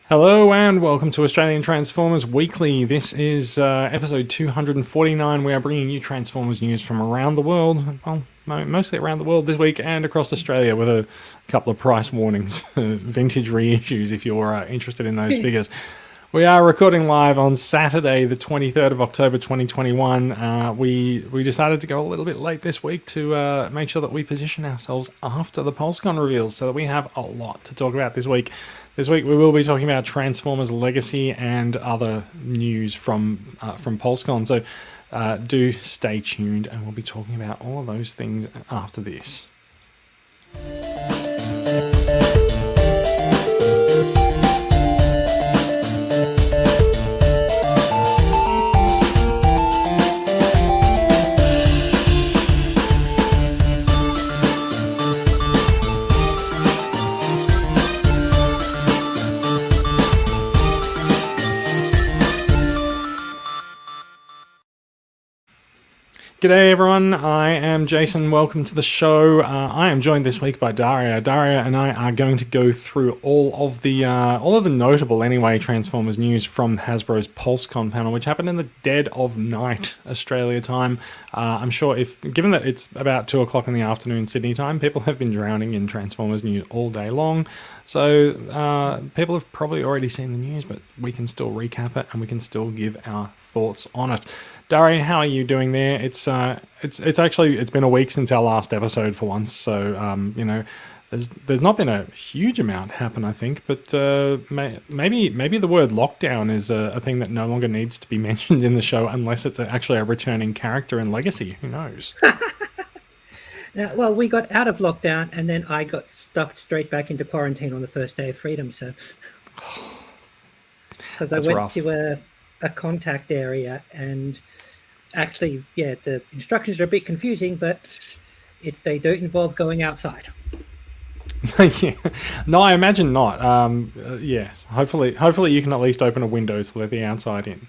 Hello and welcome to Australian Transformers Weekly. This is episode 249. We are bringing you Transformers news from around the world. Well, mostly around the world this week and across Australia with a couple of price warnings for vintage reissues if you're interested in those figures. We are recording live on Saturday, the 23rd of October 2021. We decided to go a little bit late this week to make sure that we position ourselves after the Pulsecon reveals so that we have a lot to talk about this week. This week we will be talking about Transformers Legacy and other news from Pulsecon. So do stay tuned, and we'll be talking about all of those things after this. G'day everyone, I am Jason, welcome to the show. I am joined this week by Daria. Daria and I are going to go through all of the notable Transformers news from Hasbro's Pulsecon panel, which happened in the dead of night Australia time. I'm sure given that it's about 2 o'clock in the afternoon Sydney time, people have been drowning in Transformers news all day long. So people have probably already seen the news, but we can still recap it and we can still give our thoughts on it. Daria, how are you doing there? It's been a week since our last episode for once, so there's not been a huge amount happen, I think, but maybe the word lockdown is a thing that no longer needs to be mentioned in the show unless it's actually a returning character in Legacy. Who knows? Well, we got out of lockdown, and then I got stuffed straight back into quarantine on the first day of freedom. So, because I went to a contact area, and actually, the instructions are a bit confusing, but they don't involve going outside. Yeah. No, I imagine not. Yes, hopefully you can at least open a window to let the outside in.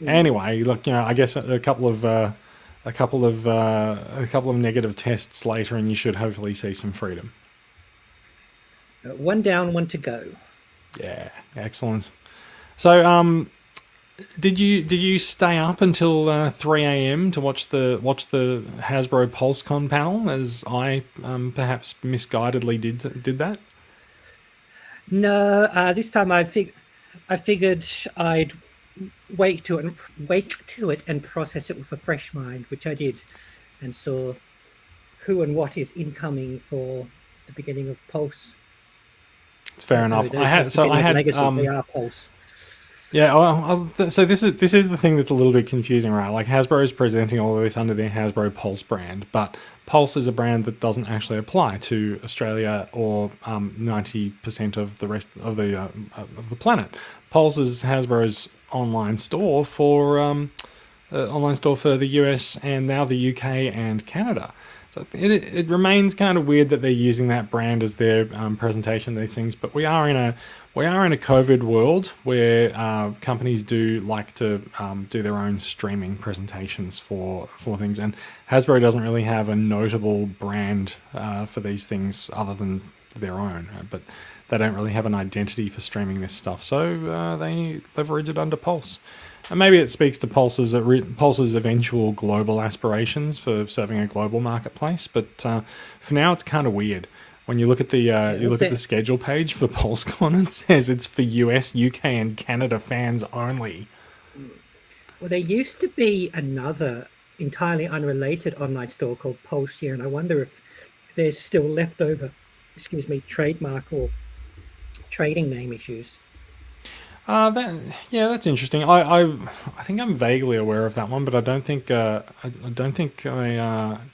Anyway, look, I guess a couple of negative tests later, and you should hopefully see some freedom. One down, one to go. Yeah, excellent. So, did you stay up until 3 a.m. to watch the Hasbro Pulsecon panel, as I perhaps misguidedly did that? No, this time I figured I'd wake to it and process it with a fresh mind, which I did, and saw who and what is incoming for the beginning of Pulse. It's fair enough. I had Legacy Pulse. Yeah, so this is the thing that's a little bit confusing, right? Like, Hasbro is presenting all of this under their Hasbro Pulse brand, but Pulse is a brand that doesn't actually apply to Australia or 90% of the rest of the planet. Pulse is Hasbro's online store for the US and now the UK and Canada. So it remains kind of weird that they're using that brand as their presentation of these things, but we are in a COVID world where companies do like to do their own streaming presentations for things, and Hasbro doesn't really have a notable brand for these things other than their own, but they don't really have an identity for streaming this stuff, so they leverage it under Pulse. And maybe it speaks to Pulse's eventual global aspirations for serving a global marketplace, but for now it's kind of weird. When you look at the schedule page for Pulsecon, it says it's for US, UK, and Canada fans only. Well, there used to be another entirely unrelated online store called Pulse here, and I wonder if there's still leftover, trademark or trading name issues. That's interesting. I think I'm vaguely aware of that one, but I don't think I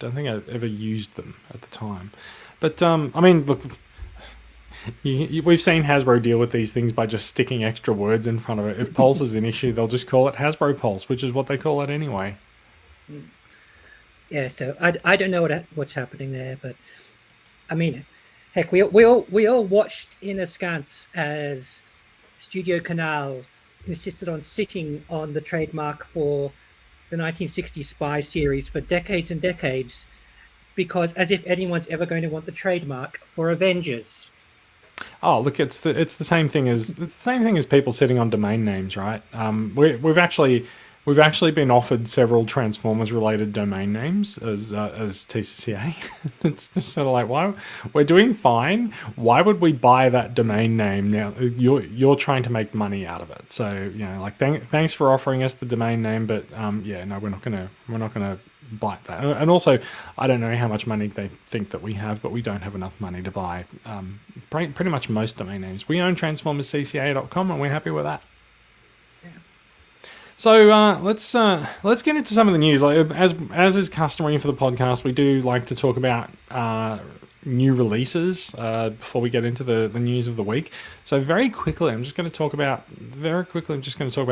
ever used them at the time. But I mean, look, we've seen Hasbro deal with these things by just sticking extra words in front of it. If Pulse is an issue, they'll just call it Hasbro Pulse, which is what they call it anyway. Yeah, so I don't know what's happening there, but I mean, heck, we all watched in askance as Studio Canal insisted on sitting on the trademark for the 1960s Spy series for decades and decades, because as if anyone's ever going to want the trademark for Avengers. Oh, look, it's the same thing as people sitting on domain names, right? We've actually been offered several Transformers related domain names as TCCA. It's just sort of like, why we're doing fine. Why would we buy that domain name now? You're trying to make money out of it. So like thanks for offering us the domain name, but yeah, no, we're not gonna bite that. And also, I don't know how much money they think that we have, but we don't have enough money to buy pretty much most domain names. We own transformerscca.com and we're happy with that. Yeah. So let's get into some of the news. Like as is customary for the podcast, we do like to talk about new releases before we get into the news of the week. So very quickly, I'm just going to talk about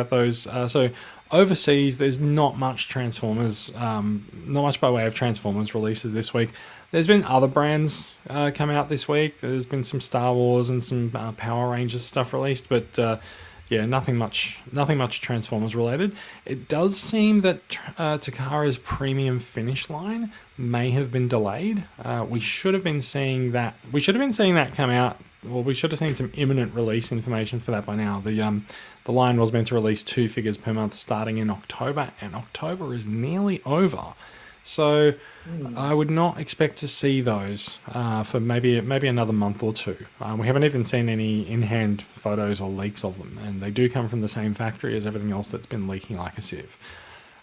those. So overseas, there's not much Transformers, not much by way of Transformers releases this week. There's been other brands come out this week. There's been some Star Wars and some Power Rangers stuff released, but yeah, nothing much Transformers related. It does seem that Takara's premium finish line may have been delayed. We should have been seeing that. Come out. Well, we should have seen some imminent release information for that by now. The line was meant to release 2 figures per month starting in October, and October is nearly over. So I would not expect to see those for maybe another month or two. We haven't even seen any in-hand photos or leaks of them, and they do come from the same factory as everything else that's been leaking like a sieve.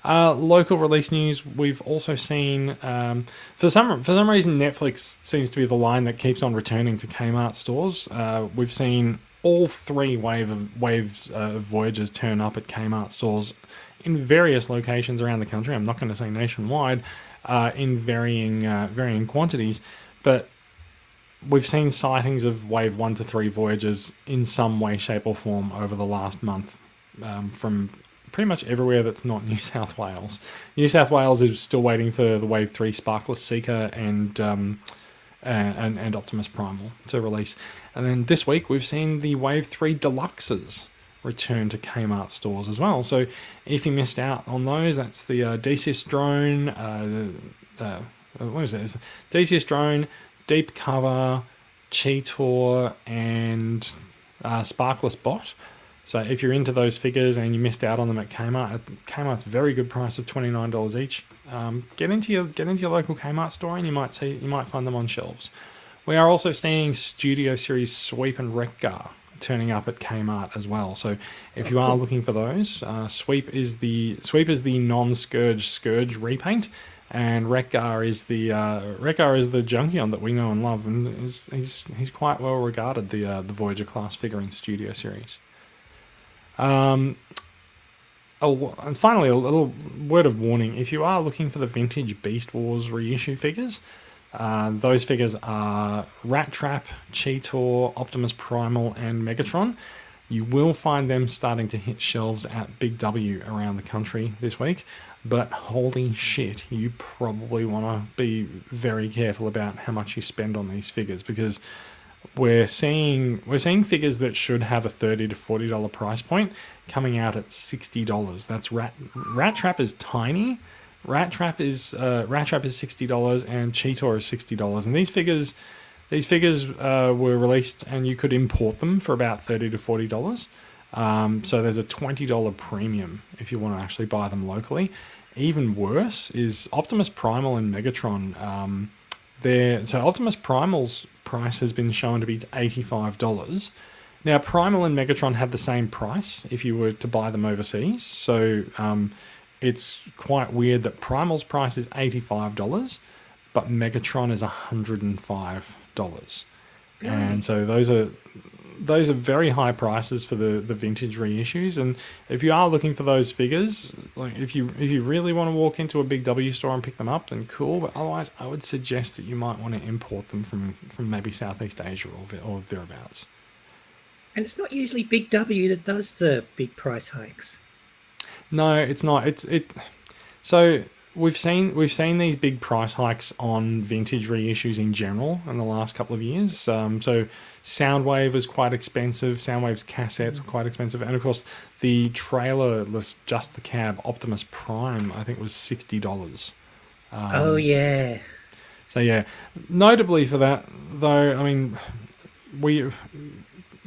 Local release news, we've also seen, for some reason, Netflix seems to be the line that keeps on returning to Kmart stores. We've seen all 3 waves of Voyagers turn up at Kmart stores in various locations around the country. I'm not going to say nationwide, in varying quantities, but we've seen sightings of Wave 1 to 3 Voyagers in some way, shape or form over the last month from pretty much everywhere that's not New South Wales. New South Wales is still waiting for the Wave 3 Sparkless Seeker and Optimus Primal to release. And then this week we've seen the Wave 3 Deluxes return to Kmart stores as well. So if you missed out on those, that's the DCS drone, what is it? It's DCS drone, Deep Cover, Cheetor, and Sparkless Bot. So if you're into those figures and you missed out on them at Kmart, at Kmart's very good price of $29 each, get into your local Kmart store and you might find them on shelves. We are also seeing Studio Series Sweep and Wreck-Gar turning up at Kmart as well. So if you are looking for those, Sweep is the non-Scourge repaint, and Wreck-Gar is the Junkion that we know and love, and he's quite well regarded, the Voyager class figure in Studio Series. And finally, a little word of warning: if you are looking for the vintage Beast Wars reissue figures, those figures are Rat Trap, Cheetor, Optimus Primal, and Megatron. You will find them starting to hit shelves at Big W around the country this week, but holy shit, you probably want to be very careful about how much you spend on these figures, because we're seeing figures that should have a $30 to $40 price point coming out at $60. That's Rat Trap is tiny. Rat Trap is $60 and Cheetor is $60. And these figures were released and you could import them for about $30 to $40. So there's a $20 premium if you want to actually buy them locally. Even worse is Optimus Primal and Megatron. So Optimus Primal's price has been shown to be $85. Now, Primal and Megatron have the same price if you were to buy them overseas. So it's quite weird that Primal's price is $85, but Megatron is $105. And so those are very high prices for the vintage reissues. And if you are looking for those figures, like if you really want to walk into a Big W store and pick them up, then cool. But otherwise, I would suggest that you might want to import them from maybe Southeast Asia or thereabouts. And it's not usually Big W that does the big price hikes. No, it's not. So we've seen these big price hikes on vintage reissues in general in the last couple of years. So Soundwave is quite expensive. Soundwave's cassettes were quite expensive, and of course the trailerless, just the cab Optimus Prime, I think was $60. Oh yeah. So yeah, notably for that though, I mean,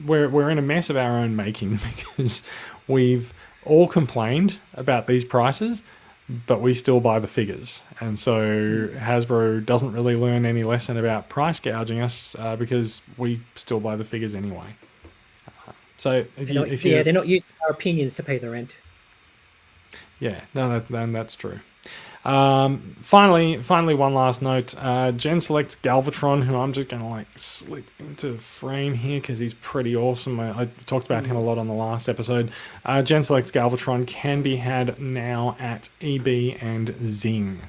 we're in a mess of our own making because we've all complained about these prices, but we still buy the figures. And so Hasbro doesn't really learn any lesson about price gouging us because we still buy the figures anyway. So they're not using our opinions to pay the rent. Yeah, no, that's true. Finally, one last note. Gen selects Galvatron, who I'm just going to like slip into frame here because he's pretty awesome. I talked about him a lot on the last episode. Gen selects Galvatron can be had now at EB and Zing.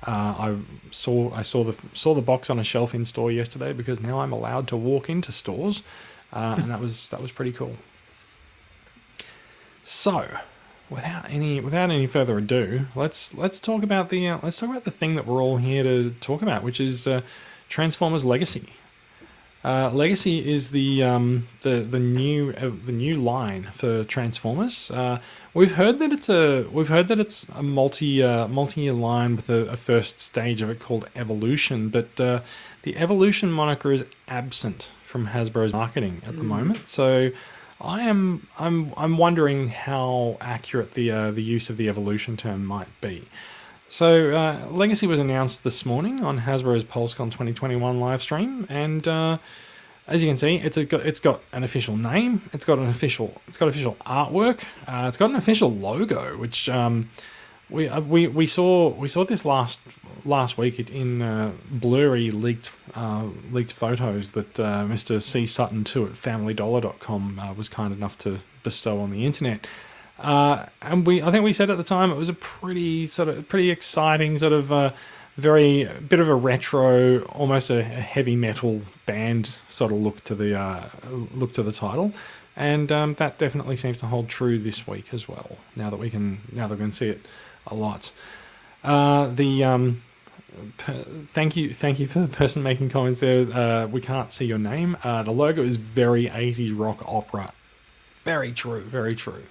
I saw the box on a shelf in store yesterday because now I'm allowed to walk into stores, and that was pretty cool. So, without any further ado, let's talk about the thing that we're all here to talk about, which is Transformers Legacy. Legacy is the new line for Transformers. We've heard that it's a multi-year line with a first stage of it called Evolution, but the Evolution moniker is absent from Hasbro's marketing at the moment. So I'm wondering how accurate the use of the Evolution term might be. So Legacy was announced this morning on Hasbro's Pulsecon 2021 live stream, and as you can see, it's got an official name, it's got official artwork, it's got an official logo, which we saw this last week in blurry leaked photos that Mr. C. Sutton 2 at familydollar.com was kind enough to bestow on the internet. And I think we said at the time it was a pretty exciting sort of very bit of a retro, almost a heavy metal band sort of look to the title, and that definitely seems to hold true this week as well. Now that we can see it a lot. Thank you for the person making comments there. We can't see your name. The logo is very 80s rock opera. Very true. Very true.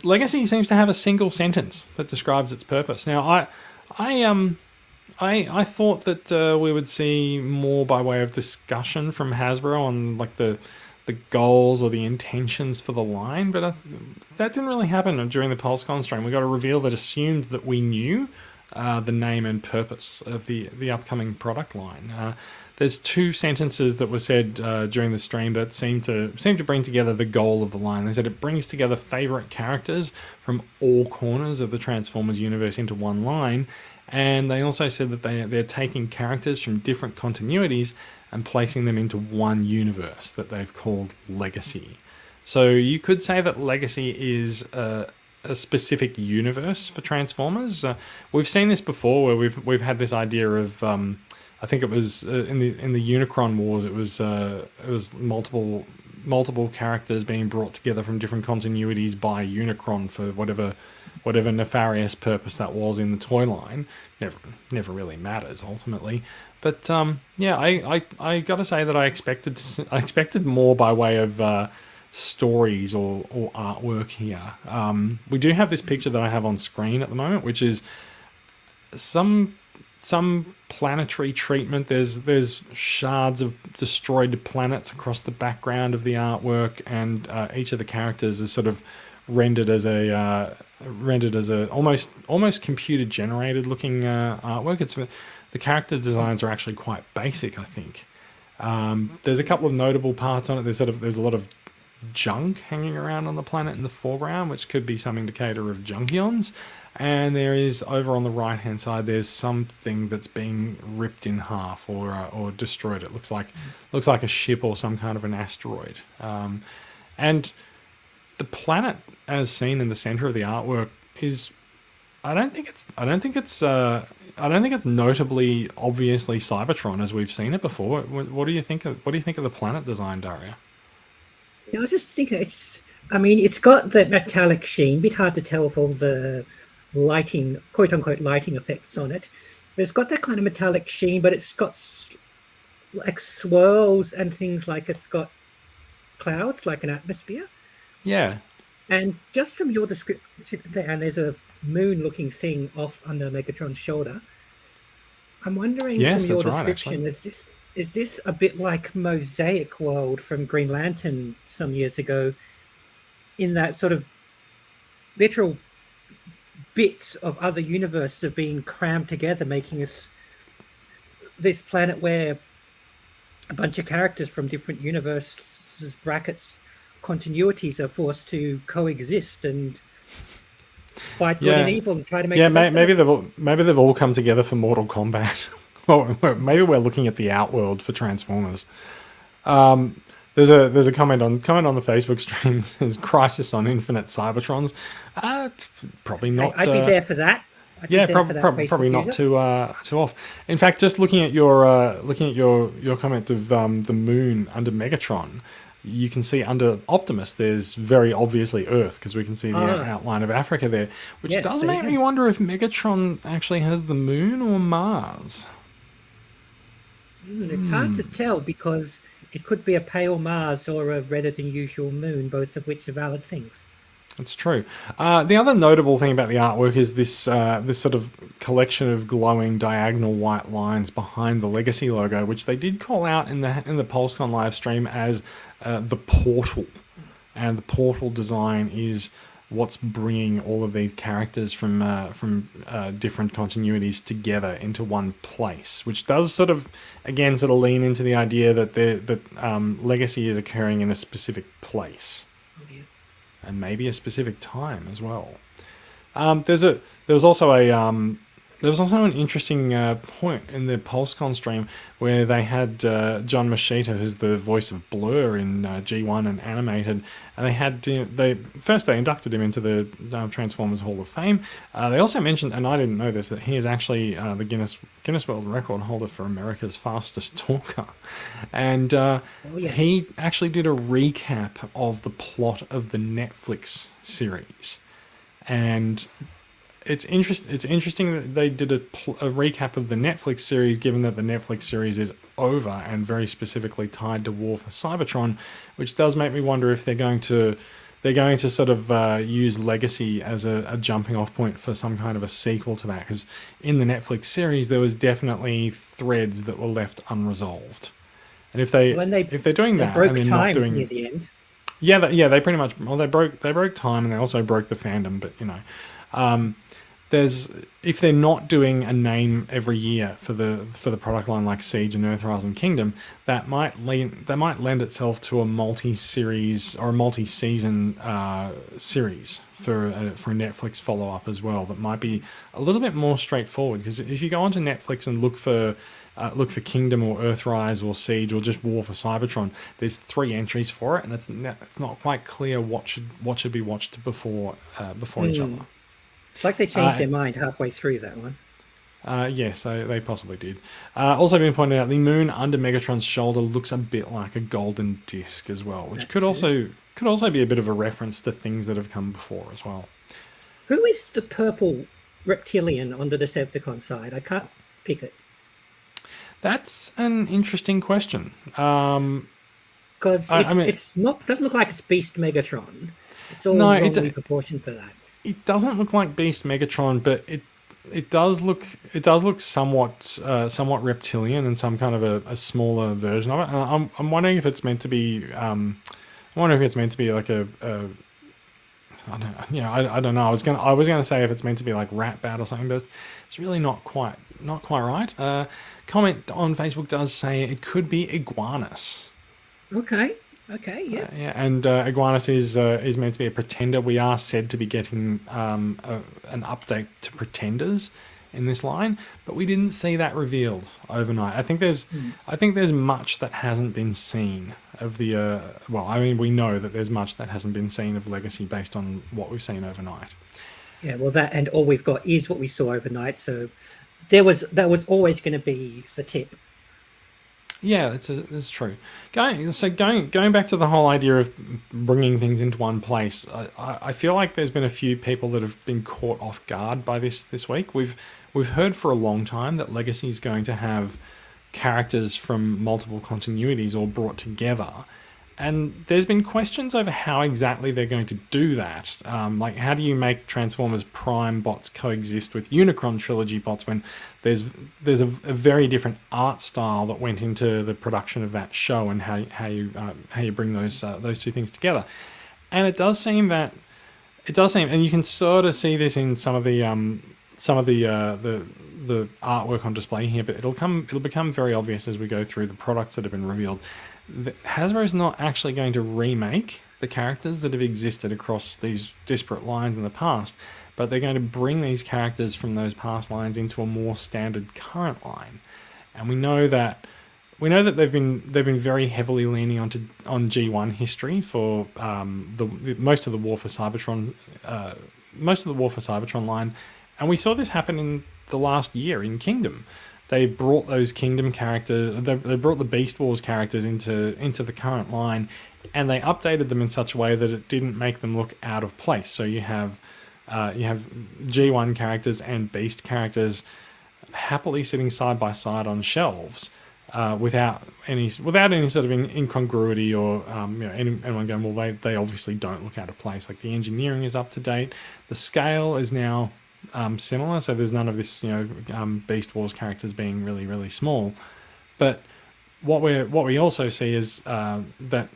Legacy seems to have a single sentence that describes its purpose. Now, I thought that we would see more by way of discussion from Hasbro on like the goals or the intentions for the line, but that didn't really happen during the Pulsecon stream. We got a reveal that assumed that we knew the name and purpose of the upcoming product line. There's two sentences that were said during the stream that seem to bring together the goal of the line. They said it brings together favorite characters from all corners of the Transformers universe into one line, and they also said that they're taking characters from different continuities and placing them into one universe that they've called Legacy. So you could say that Legacy is a specific universe for Transformers. We've seen this before, where we've had this idea of I think it was in the Unicron Wars. It was multiple characters being brought together from different continuities by Unicron for whatever nefarious purpose that was in the toy line. Never really matters ultimately. But yeah, I got to say that I expected more by way of stories or artwork here. We do have this picture that I have on screen at the moment, which is some planetary treatment. There's shards of destroyed planets across the background of the artwork, and each of the characters is sort of rendered as a almost computer generated looking artwork. The character designs are actually quite basic, I think. There's a couple of notable parts on it. There's a lot of junk hanging around on the planet in the foreground, which could be some indicator of Junkions. And there is, over on the right hand side, there's something that's being ripped in half or destroyed. It looks like a ship or some kind of an asteroid. And the planet, as seen in the center of the artwork, is I don't think it's notably obviously Cybertron as we've seen it before. What do you think of the planet design, Daria? I was just thinking it's got the metallic sheen, a bit hard to tell with all the lighting, quote unquote lighting effects on it. But it's got that kind of metallic sheen, but it's got like swirls and things, like it's got clouds, like an atmosphere. Yeah. And just from your description there, and there's a moon-looking thing off under Megatron's shoulder. I'm wondering, from your description, is this a bit like Mosaic World from Green Lantern some years ago, in that sort of literal bits of other universes are being crammed together, making us this planet where a bunch of characters from different universes, brackets, continuities are forced to coexist and fight good and Yeah, evil and try to make yeah. the best of it? Maybe they've all come together for Mortal Kombat. Well, maybe we're looking at the Outworld for Transformers. There's a comment on the Facebook stream says Crisis on Infinite Cybertrons. Probably not. I'd be there for that. I'd be Yeah, there for that Facebook probably not user. too off. In fact, just looking at your comment of the moon under Megatron, you can see under Optimus there's very obviously Earth because we can see the outline of Africa there, which Yeah, does so make me wonder if Megatron actually has the moon or Mars. It's hard to tell because it could be a pale Mars or a redder than usual moon, both of which are valid things. That's true. The other notable thing about the artwork is this this sort of collection of glowing diagonal white lines behind the Legacy logo, which they did call out in the Pulsecon live stream as the portal, and the portal design is what's bringing all of these characters from different continuities together into one place, which does sort of lean into the idea that Legacy is occurring in a specific place. And maybe a specific time as well. There was also an interesting point in the Pulsecon stream where they had John Machita, who's the voice of Blur in G1 and Animated, and they inducted him into the Transformers Hall of Fame. They also mentioned, and I didn't know this, that he is actually the Guinness World Record holder for America's fastest talker, and he actually did a recap of the plot of the Netflix series, and it's interesting that they did a recap of the Netflix series, given that the Netflix series is over and very specifically tied to War for Cybertron, which does make me wonder if they're going to sort of use Legacy as a jumping off point for some kind of a sequel to that, because in the Netflix series there was definitely threads that were left unresolved, and if they're doing that and they're not doing near the end. They pretty much they broke time, and they also broke the fandom, but you know. If they're not doing a name every year for the product line like Siege and Earthrise and Kingdom, that might lend itself to a multi-series or a multi-season series for a Netflix follow-up as well. That might be a little bit more straightforward, because if you go onto Netflix and look for Kingdom or Earthrise or Siege or just War for Cybertron, there's 3 entries for it, and it's not quite clear what should be watched before each other. It's like they changed their mind halfway through that one. Yes, they possibly did. Also been pointed out, the moon under Megatron's shoulder looks a bit like a golden disc as well, which could also be a bit of a reference to things that have come before as well. Who is the purple reptilian on the Decepticon side? I can't pick it. That's an interesting question. Because it's not doesn't look like it's Beast Megatron. It's all wrongly proportioned for that. It doesn't look like Beast Megatron, but it does look somewhat reptilian and some kind of a smaller version of it. And I'm wondering if it's meant to be like a I don't know. I was gonna say if it's meant to be like Rat Bat or something, but it's really not quite right. Comment on Facebook does say it could be Iguanus. Okay, yeah. And Iguanus is meant to be a pretender. We are said to be getting an update to pretenders in this line, but we didn't see that revealed overnight. I think there's much that hasn't been seen of the. We know that there's much that hasn't been seen of Legacy based on what we've seen overnight. Yeah, well, that and all we've got is what we saw overnight. So that was always going to be the tip. Yeah, that's true. Going back to the whole idea of bringing things into one place, I feel like there's been a few people that have been caught off guard by this week. We've heard for a long time that Legacy is going to have characters from multiple continuities all brought together, And there's been questions over how exactly they're going to do that. Like, how do you make Transformers Prime bots coexist with Unicron trilogy bots when there's a very different art style that went into the production of that show, and how you bring those two things together. And it does seem, and you can sort of see this in some of the artwork on display here, but it'll become very obvious as we go through the products that have been revealed. Hasbro's not actually going to remake the characters that have existed across these disparate lines in the past, but they're going to bring these characters from those past lines into a more standard current line. And we know that they've been very heavily leaning on G1 history for most of the War for Cybertron line, and we saw this happen in the last year in Kingdom. They brought those Kingdom characters, they brought the Beast Wars characters into the current line, and they updated them in such a way that it didn't make them look out of place. So you have G1 characters and Beast characters happily sitting side by side on shelves, without any sort of incongruity or anyone going, well, they obviously don't look out of place. Like, the engineering is up to date, the scale is now similar, so there's none of this Beast Wars characters being really, really small. But what we also see is that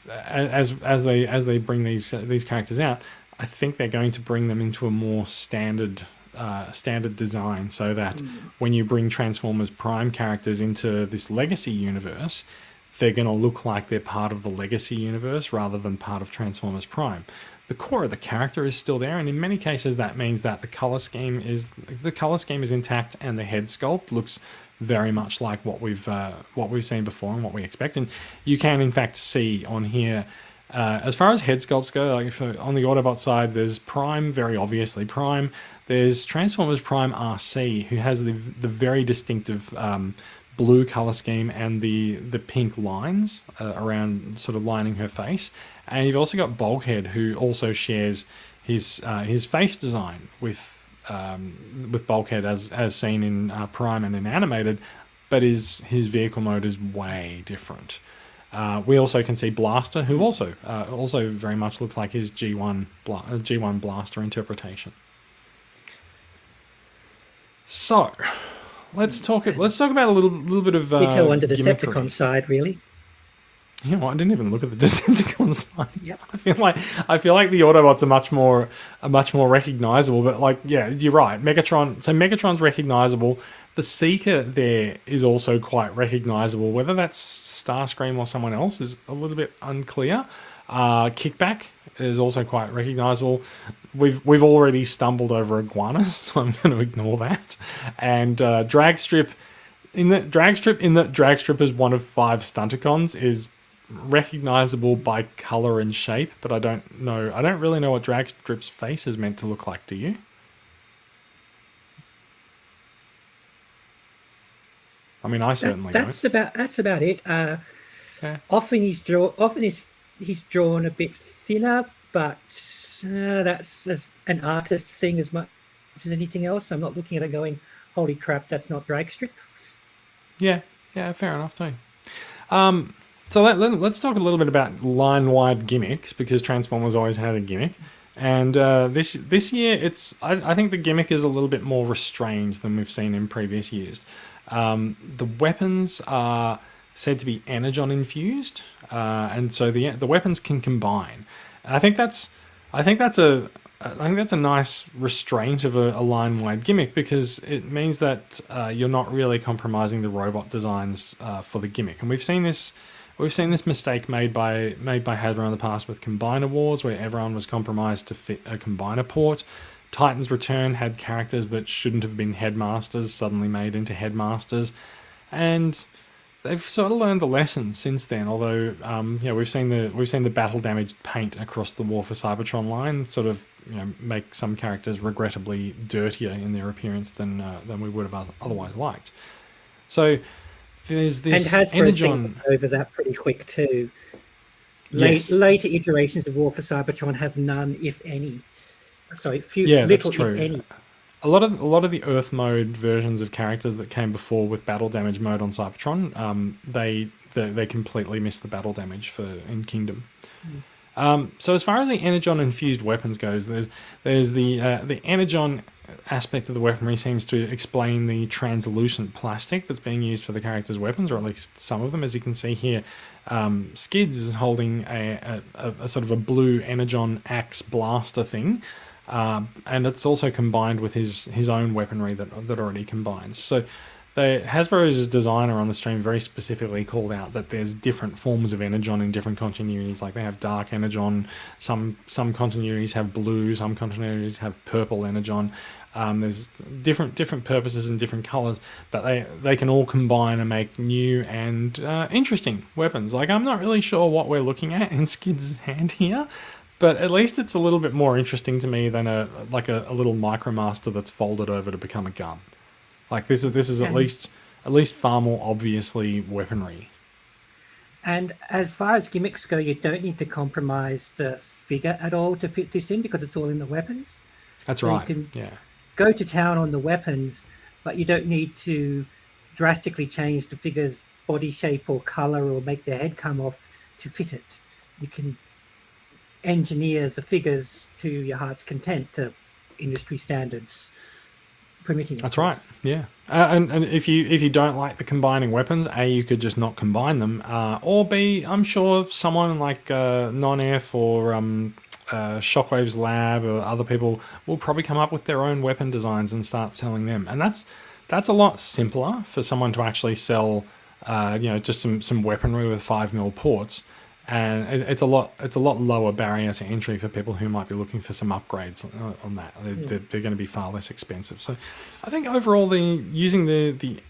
as they bring these characters out, I think they're going to bring them into a more standard design, so that when you bring Transformers Prime characters into this Legacy universe, they're going to look like they're part of the Legacy universe rather than part of Transformers Prime. The core of the character is still there, and in many cases that means that the color scheme is intact, and the head sculpt looks very much like what we've seen before and what we expect. And you can in fact see on here, as far as head sculpts go, like on the Autobot side, there's Prime, very obviously Prime. There's Transformers Prime RC, who has the very distinctive blue color scheme and the pink lines around, sort of lining her face. And you've also got Bulkhead, who also shares his face design with Bulkhead as seen in Prime and in Animated, but his vehicle mode is way different. We also can see Blaster, who also very much looks like his G1 Blaster interpretation. So, let's talk about a little bit of Ditto on the gimmickry. Decepticon side, really. You know what? I didn't even look at the Decepticon side. Yep. I feel like the Autobots are much more recognizable. But like, yeah, you're right. Megatron. So Megatron's recognizable. The Seeker there is also quite recognizable. Whether that's Starscream or someone else is a little bit unclear. Kickback is also quite recognizable. We've already stumbled over Iguanas, so I'm going to ignore that. And Dragstrip as one of 5 Stunticons is recognizable by color and shape, but I don't really know what Dragstrip's face is meant to look like. Do you? I mean, I certainly don't. That's about it. Okay. Often he's drawn a bit thinner, but that's as an artist thing as much as anything else. I'm not looking at it going, holy crap, that's not Dragstrip. Yeah, fair enough too. So let's talk a little bit about line-wide gimmicks, because Transformers always had a gimmick, and this year I think the gimmick is a little bit more restrained than we've seen in previous years. The weapons are said to be energon infused, and so the weapons can combine. And I think that's a nice restraint of a line-wide gimmick, because it means that you're not really compromising the robot designs for the gimmick. And we've seen this mistake made by Hasbro in the past with Combiner Wars, where everyone was compromised to fit a Combiner port. Titan's Return had characters that shouldn't have been headmasters suddenly made into headmasters, and they've sort of learned the lesson since then. Although, we've seen the battle damaged paint across the War for Cybertron line sort of make some characters regrettably dirtier in their appearance than we would have otherwise liked. So there's this energon over that pretty quick too. Yes. Later iterations of War for Cybertron have none, if any. Sorry, little, that's true. If any. A lot of the Earth mode versions of characters that came before with battle damage mode on Cybertron, they they completely miss the battle damage in Kingdom. So as far as the Energon infused weapons goes, there's the Energon aspect of the weaponry seems to explain the translucent plastic that's being used for the characters' weapons, or at least some of them. As you can see here, Skids is holding a sort of a blue Energon axe blaster thing, and it's also combined with his own weaponry that already combines. So Hasbro's designer on the stream very specifically called out that there's different forms of Energon in different continuities. Like they have dark Energon, some continuities have blue, some continuities have purple Energon. There's different purposes and different colors, but they can all combine and make new and interesting weapons. Like I'm not really sure what we're looking at in Skid's hand here, but at least it's a little bit more interesting to me than a little Micromaster that's folded over to become a gun. Like this is at least far more obviously weaponry. And as far as gimmicks go, you don't need to compromise the figure at all to fit this in because it's all in the weapons. That's so right. You can yeah. go to town on the weapons, but you don't need to drastically change the figure's body shape or color or make their head come off to fit it. You can engineer the figures to your heart's content to industry standards. Permitting. That's right. Yeah, and if you don't like the combining weapons, A, you could just not combine them, or B, I'm sure someone like Non-F or Shockwave's Lab or other people will probably come up with their own weapon designs and start selling them, and that's a lot simpler for someone to actually sell, just some weaponry with 5mm ports. And it's a lot lower barrier to entry for people who might be looking for some upgrades on that. They're going to be far less expensive. So I think overall using the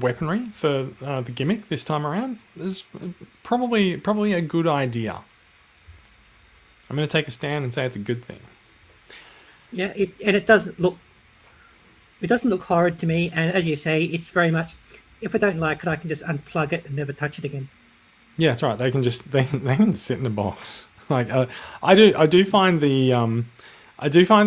weaponry for the gimmick this time around is probably a good idea. I'm going to take a stand and say it's a good thing. Yeah, it doesn't look horrid to me. And as you say, it's very much, if I don't like it, I can just unplug it and never touch it again. Yeah, that's right. They can just they can sit in a box. Like I do find the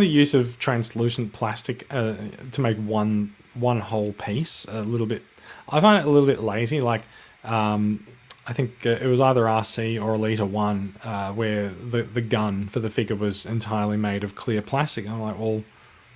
use of translucent plastic to make one whole piece a little bit. I find it a little bit lazy. Like I think it was either RC or Elita 1 where the gun for the figure was entirely made of clear plastic. And I'm like, well,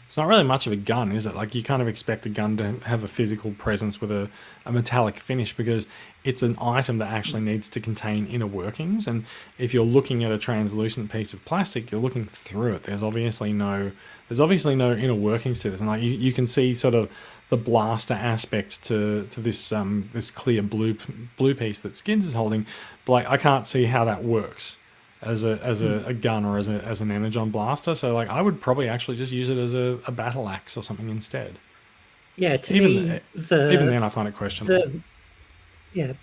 it's not really much of a gun, is it? Like you kind of expect a gun to have a physical presence with a metallic finish because it's an item that actually needs to contain inner workings. And if you're looking at a translucent piece of plastic, you're looking through it. There's obviously no inner workings to this. And like you can see sort of the blaster aspect to this this clear blue piece that Skins is holding, but like I can't see how that works as a gun or as an Energon blaster. So like I would probably actually just use it as a battle axe or something instead. Yeah, even then I find it questionable.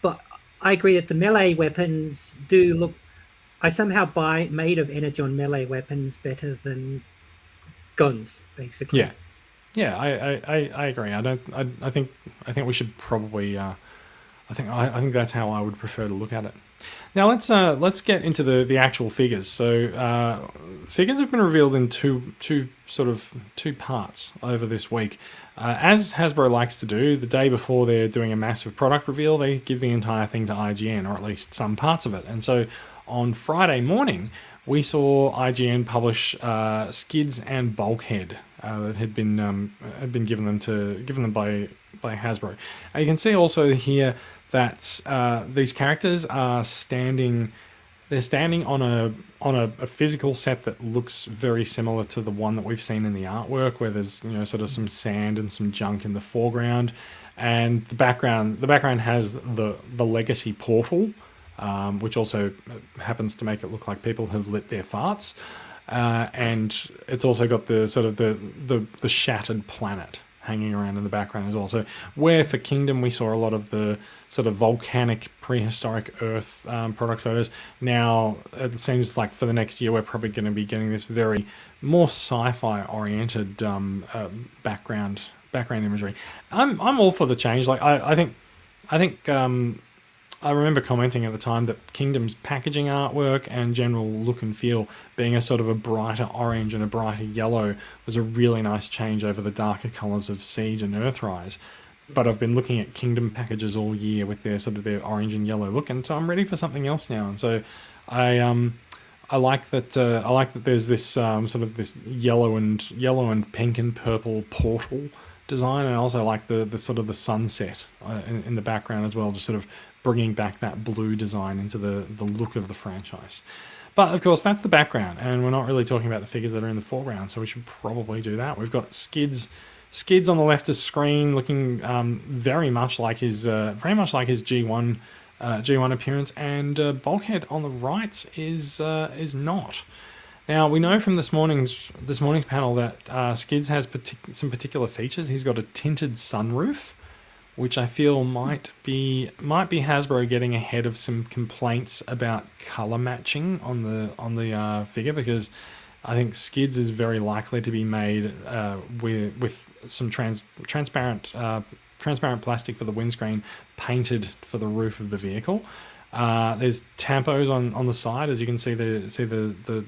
But I agree that the melee weapons do look. I somehow buy made of Energon melee weapons better than guns, basically. Yeah, I agree. I think we should probably. I think that's how I would prefer to look at it. Now let's get into the actual figures. So figures have been revealed in two parts over this week. As Hasbro likes to do, the day before they're doing a massive product reveal, they give the entire thing to IGN, or at least some parts of it. And so on Friday morning, we saw IGN publish Skids and Bulkhead that had been given them by Hasbro. You can see also here that these characters are standing. They're standing on a physical set that looks very similar to the one that we've seen in the artwork, where there's sort of some sand and some junk in the foreground, and the background has the legacy portal, which also happens to make it look like people have lit their farts, and it's also got the sort of the shattered planet hanging around in the background as well. So where for Kingdom we saw a lot of the sort of volcanic prehistoric Earth product photos, now it seems like for the next year we're probably going to be getting this very more sci-fi oriented background imagery. I'm all for the change. Like I think I remember commenting at the time that Kingdom's packaging artwork and general look and feel being a sort of a brighter orange and a brighter yellow was a really nice change over the darker colours of Siege and Earthrise. but I've been looking at Kingdom packages all year with their sort of their orange and yellow look, and so I'm ready for something else now. And so I like that. I like that there's this sort of this yellow and pink and purple portal design, and I also like the sort of the sunset in the background as well, just sort of bringing back that blue design into the look of the franchise. But of course, that's the background, and we're not really talking about the figures that are in the foreground, so we should probably do that. We've got Skids on the left of screen, looking very much like his G1 appearance, and Bulkhead on the right is not. Now we know from this morning's panel that Skids has some particular features. He's got a tinted sunroof, which I feel might be Hasbro getting ahead of some complaints about color matching on the figure, because I think Skids is very likely to be made with some transparent plastic for the windscreen, painted for the roof of the vehicle. There's tampos on the side, as you can see the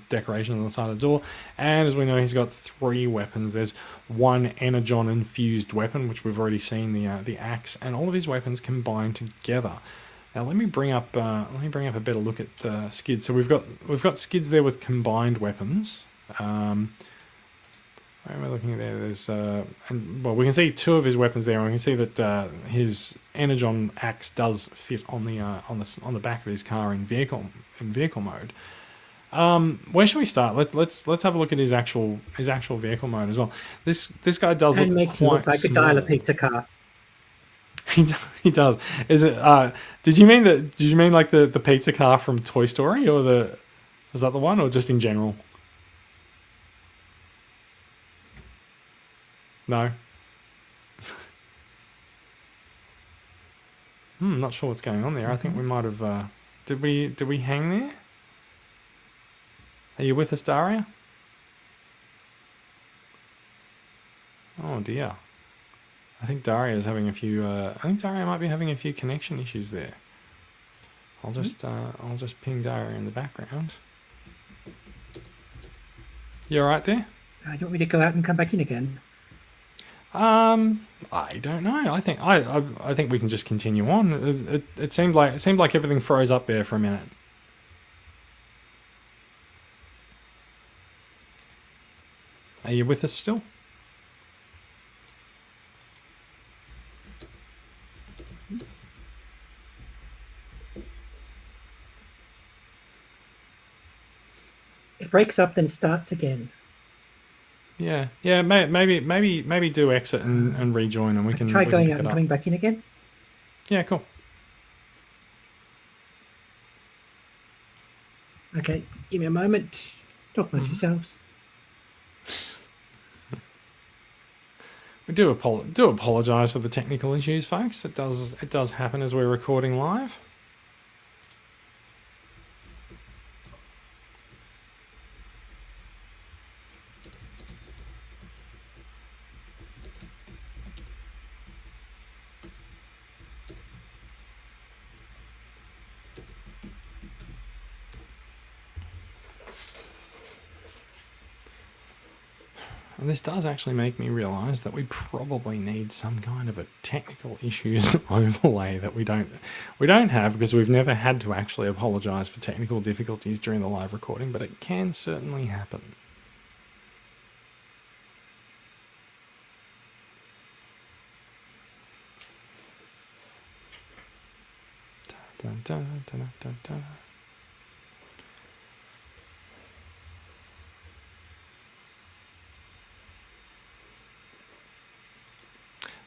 decoration on the side of the door, and as we know, he's got 3 weapons. There's one Energon infused weapon, which we've already seen, the axe, and all of his weapons combined together. Now let me bring up a better look at Skids. So we've got Skids there with combined weapons. Where am I looking at there? There's we can see 2 of his weapons there, and we can see that his Energon axe does fit on the back of his car in vehicle mode. Where should we start? Let's have a look at his actual vehicle mode as well. This guy does and look makes him quite look like small. a dialer pizza car. He does. Is it? Did you mean like the pizza car from Toy Story, or was that the one, or just in general? No. Not sure what's going on there. I think we might have. Did we hang there? Are you with us, Daria? Oh dear. I think Daria is having a few. I think Daria might be having a few connection issues there. I'll just ping Daria in the background. You all right there? Do you want me to go out and come back in again? I don't know. I think we can just continue on. It seemed like everything froze up there for a minute. Are you with us still? It breaks up, then starts again. Yeah. Maybe do exit and rejoin, and we can try going pick out it and up. coming back in again. Yeah, cool. Okay, give me a moment. Talk amongst yourselves. We do apologise for the technical issues, folks. It does happen as we're recording live. And this does actually make me realise that we probably need some kind of a technical issues overlay that we don't have, because we've never had to actually apologise for technical difficulties during the live recording, but it can certainly happen. Dun, dun, dun, dun, dun, dun.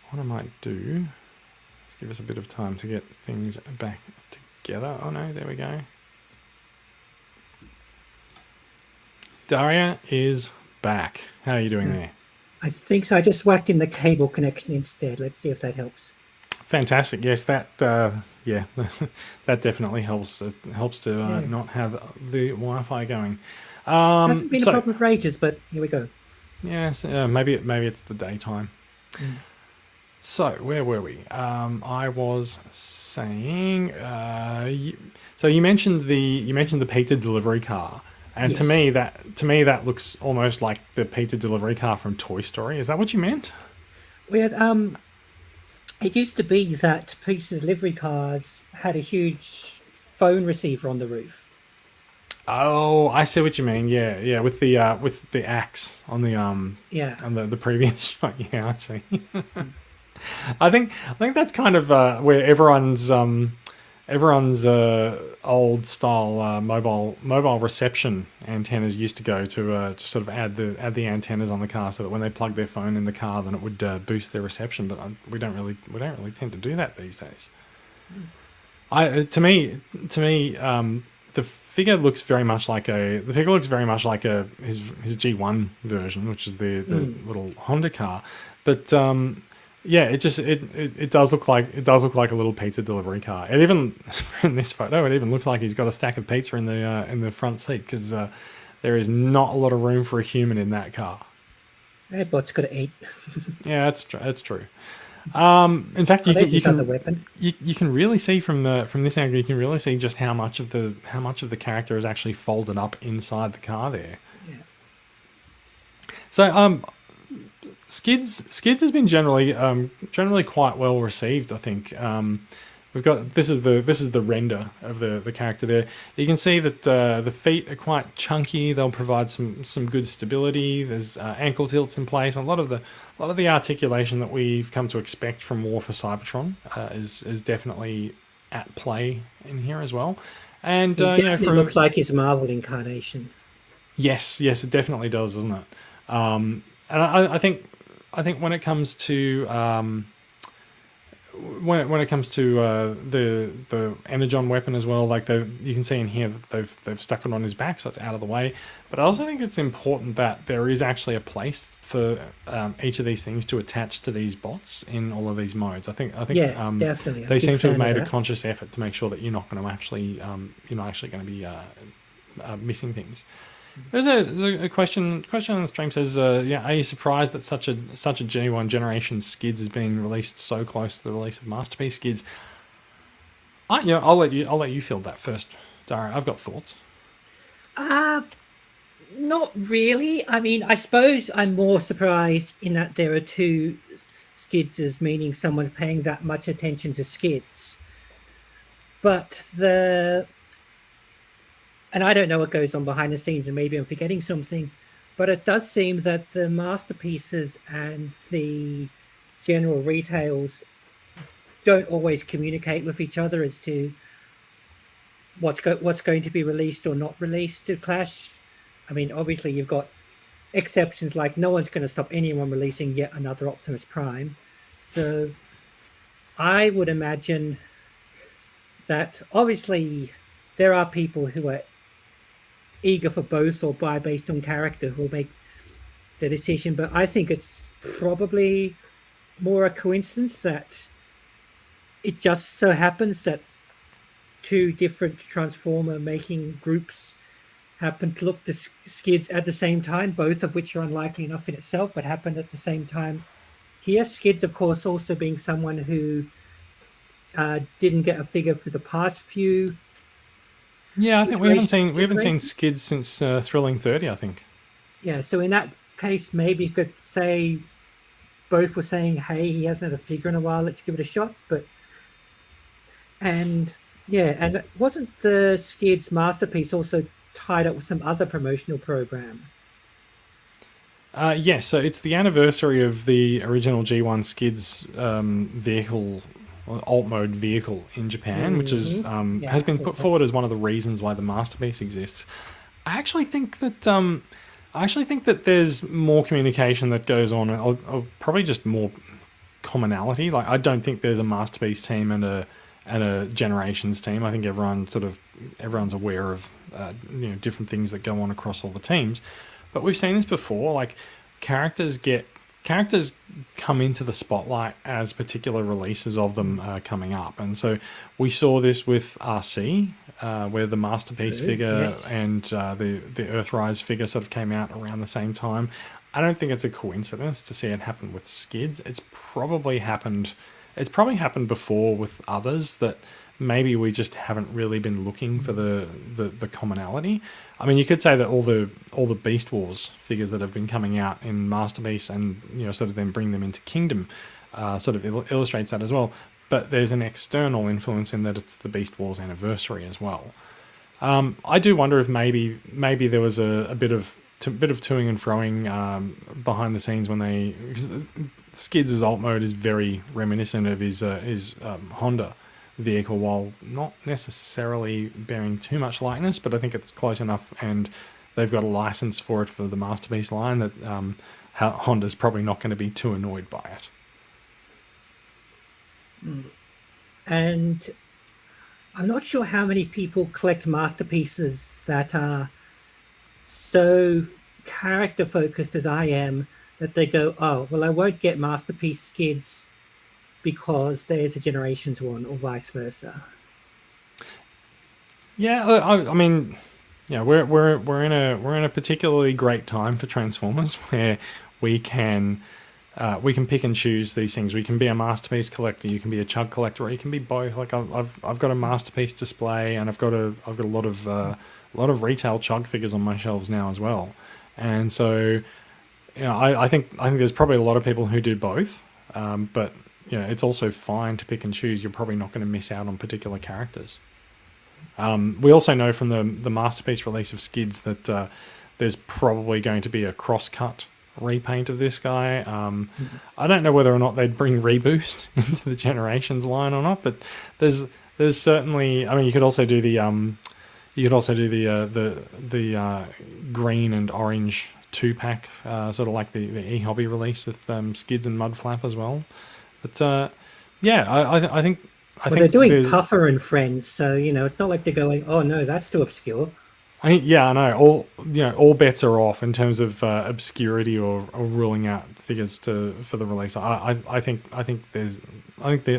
What I might do is give us a bit of time to get things back together. Oh no, there we go. Daria is back. How are you doing there? I think so. I just whacked in the cable connection instead. Let's see if that helps. Fantastic. Yes, that that definitely helps. It helps to not have the Wi-Fi going. Hasn't been a problem with Rages, but here we go. Yes, maybe it's the daytime. So where were we? I was saying. So you mentioned the pizza delivery car, and Yes. to me that looks almost like the pizza delivery car from Toy Story. Is that what you meant? We had It used to be that pizza delivery cars had a huge phone receiver on the roof. Oh, I see what you mean. Yeah, yeah, with the axe on Yeah. the previous shot. Yeah, I see. I think that's kind of where everyone's old style mobile reception antennas used to go to sort of add the antennas on the car so that when they plug their phone in the car, then it would boost their reception. But we don't really tend to do that these days. To me, the figure looks very much like his G1 version, which is the little Honda car, but yeah, it does look like a little pizza delivery car. It even in this photo, it even looks like he's got a stack of pizza in the front seat because there is not a lot of room for a human in that car. Airbots got to eat. Yeah, that's true. In fact, you as a weapon. you can really see from this angle, you can really see just how much of the character is actually folded up inside the car there. Yeah. So Skids has been generally quite well received, I think. We've got this is the render of the character there. You can see that the feet are quite chunky. They'll provide some good stability. There's ankle tilts in place. A lot of the articulation that we've come to expect from War for Cybertron is definitely at play in here as well. And It looks like his Marvel incarnation. Yes, it definitely does, doesn't it? And I think when it comes to when it comes to the Energon weapon as well, like you can see in here that they've stuck it on his back, so it's out of the way. But I also think it's important that there is actually a place for each of these things to attach to these bots in all of these modes. I think definitely. They seem to have made a conscious effort to make sure that you're not going to actually going to be missing things. There's a question on the stream says, are you surprised that such a G1 generation Skids is being released so close to the release of Masterpiece Skids? I'll let you field that first, Daria. I've got thoughts. Not really. I mean, I suppose I'm more surprised in that there are two Skidses, meaning someone's paying that much attention to Skids. But and I don't know what goes on behind the scenes, and maybe I'm forgetting something, but it does seem that the masterpieces and the general retails don't always communicate with each other as to what's going to be released or not released to clash. I mean, obviously you've got exceptions, like no one's going to stop anyone releasing yet another Optimus Prime. So I would imagine that obviously there are people who are eager for both or buy based on character who will make the decision, but I think it's probably more a coincidence that it just so happens that two different Transformer making groups happen to look to Skids at the same time, both of which are unlikely enough in itself, but happened at the same time here. Skids, of course, also being someone who didn't get a figure for the past few. Yeah, I think we haven't seen Skids since Thrilling 30, I think. Yeah, so in that case, maybe you could say both were saying, hey, he hasn't had a figure in a while, let's give it a shot. And wasn't the Skids Masterpiece also tied up with some other promotional program? Yes, so it's the anniversary of the original G1 Skids vehicle, alt mode vehicle in Japan, which is has been put forward as one of the reasons why the Masterpiece exists. I actually think that there's more communication that goes on, or probably just more commonality. Like, I don't think there's a Masterpiece team and a Generations team. I think everyone's aware of different things that go on across all the teams. But we've seen this before. Like, characters come into the spotlight as particular releases of them coming up, and so we saw this with RC, where the Masterpiece figure and the Earthrise figure sort of came out around the same time. I don't think it's a coincidence to see it happen with Skids. It's probably happened before with others that maybe we just haven't really been looking for the commonality. I mean, you could say that all the Beast Wars figures that have been coming out in Masterpiece and sort of then bring them into Kingdom sort of illustrates that as well. But there's an external influence in that it's the Beast Wars anniversary as well. I do wonder if maybe there was a bit of toing and froing behind the scenes when they... Skids' alt mode is very reminiscent of his Honda vehicle, while not necessarily bearing too much likeness, but I think it's close enough, and they've got a license for it for the Masterpiece line that Honda's probably not going to be too annoyed by it. And I'm not sure how many people collect Masterpieces that are so character focused as I am, that they go, oh, well, I won't get Masterpiece Skids because there's a Generations one, or vice versa. Yeah, I mean, yeah, we're in a particularly great time for Transformers where we can pick and choose these things. We can be a Masterpiece collector, you can be a Chug collector, or you can be both. Like I've got a Masterpiece display, and I've got a lot of retail Chug figures on my shelves now as well, and so. I think there's probably a lot of people who do both, but it's also fine to pick and choose. You're probably not going to miss out on particular characters. We also know from the Masterpiece release of Skids that there's probably going to be a cross-cut repaint of this guy. I don't know whether or not they'd bring Reboost into the Generations line or not, but there's certainly. I mean, you could also do the green and orange 2-pack, sort of like the e-hobby release with Skids and Mudflap as well. But I think they're doing Puffer and Friends, so it's not like they're going, oh no, that's too obscure. I know. All bets are off in terms of obscurity or ruling out figures for the release. I think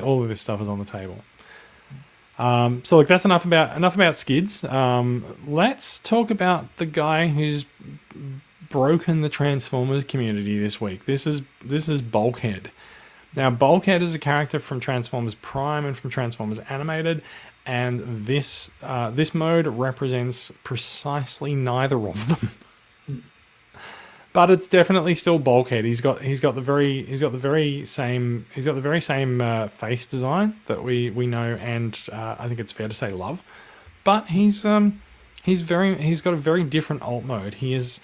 all of this stuff is on the table. So look, that's enough about Skids. Let's talk about the guy who's broken the Transformers community this week. This is Bulkhead. Now, Bulkhead is a character from Transformers Prime and from Transformers Animated, and this mode represents precisely neither of them. But it's definitely still Bulkhead. He's got the very same face design that we know, and I think it's fair to say love. But he's got a very different alt mode. He is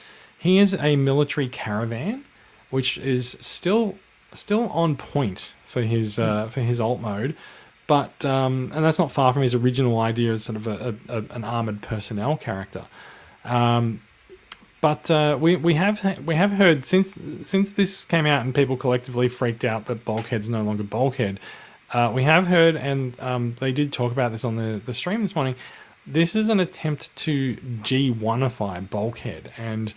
a military caravan, which is still on point for his alt mode, but and that's not far from his original idea as sort of an armored personnel character. But we have heard since this came out and people collectively freaked out that Bulkhead's no longer Bulkhead. We have heard, and they did talk about this on the stream this morning. This is an attempt to G1ify Bulkhead, and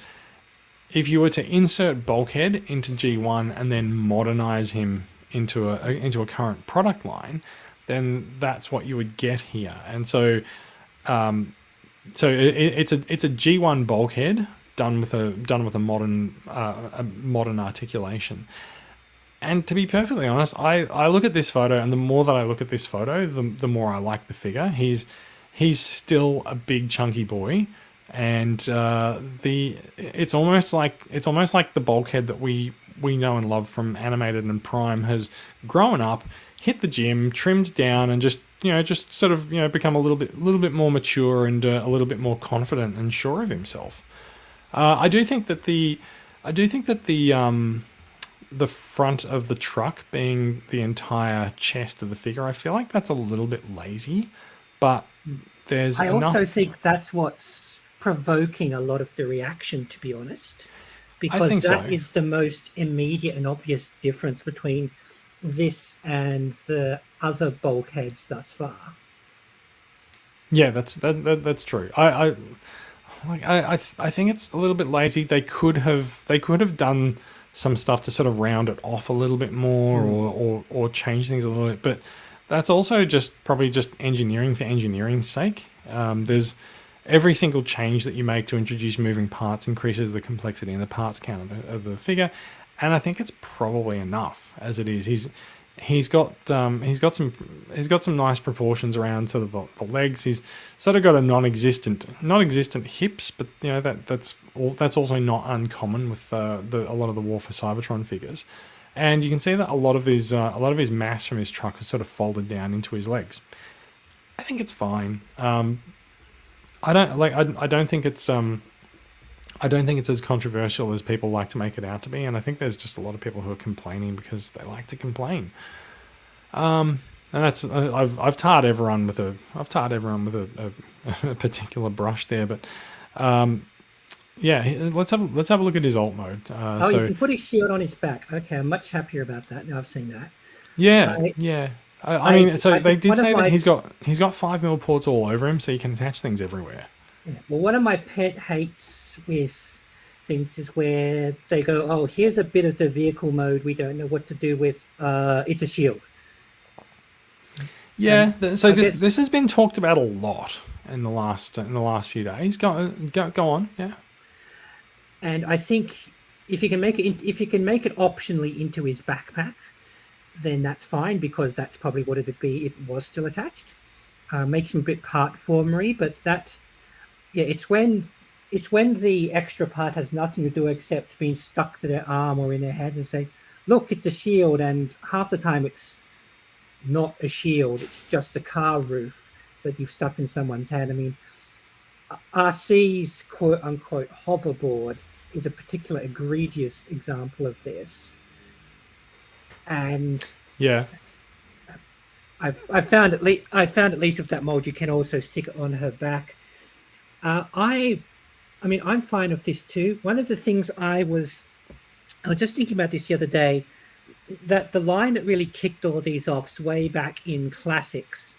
if you were to insert Bulkhead into G1 and then modernize him into a current product line, then that's what you would get here. And so, it's a G1 Bulkhead done with a modern articulation. And to be perfectly honest, I look at this photo, and the more that I look at this photo, the more I like the figure. He's still a big chunky boy. And it's almost like the Bulkhead that we know and love from Animated and Prime has grown up, hit the gym, trimmed down, and just sort of become a little bit more mature and a little bit more confident and sure of himself. I do think that the front of the truck being the entire chest of the figure, I feel like that's a little bit lazy, but there's. I also think that's what's provoking a lot of the reaction, to be honest, because that is the most immediate and obvious difference between this and the other Bulkheads thus far. Yeah, that's true. I think it's a little bit lazy. They could have done some stuff to sort of round it off a little bit more, or change things a little bit, but that's also probably just engineering for engineering's sake. There's every single change that you make to introduce moving parts increases the complexity and the parts count of the figure, and I think it's probably enough as it is. He's got some nice proportions around sort of the legs. He's sort of got a non-existent hips, but that's also not uncommon with a lot of the War for Cybertron figures. and you can see that a lot of his mass from his truck is sort of folded down into his legs. I think it's fine. I don't think it's as controversial as people like to make it out to be, and I think there's just a lot of people who are complaining because they like to complain. And that's I've tarred everyone with a particular brush there, but yeah, let's have a look at his alt mode. You can put his shield on his back. Okay, I'm much happier about that now. I've seen that. Yeah, yeah. I mean, so they did say that he's got 5mm ports all over him, so you can attach things everywhere. Yeah. Well, one of my pet hates with things is where they go, "Oh, here's a bit of the vehicle mode we don't know what to do with. It's a shield." Yeah. So this has been talked about a lot in the last few days. Go on. Yeah. And I think if you can make it optionally into his backpack, then that's fine, because that's probably what it'd be if it was still attached. Makes him a bit part formery, but that, yeah, it's when the extra part has nothing to do except being stuck to their arm or in their head and say, look, it's a shield, and half the time it's not a shield, it's just a car roof that you've stuck in someone's head. I mean, RC's quote-unquote hoverboard is a particular egregious example of this. And yeah, I found at least of that mold you can also stick it on her back. I mean, I'm fine with this too. One of the things I was just thinking about this the other day, that the line that really kicked all these off way back in Classics,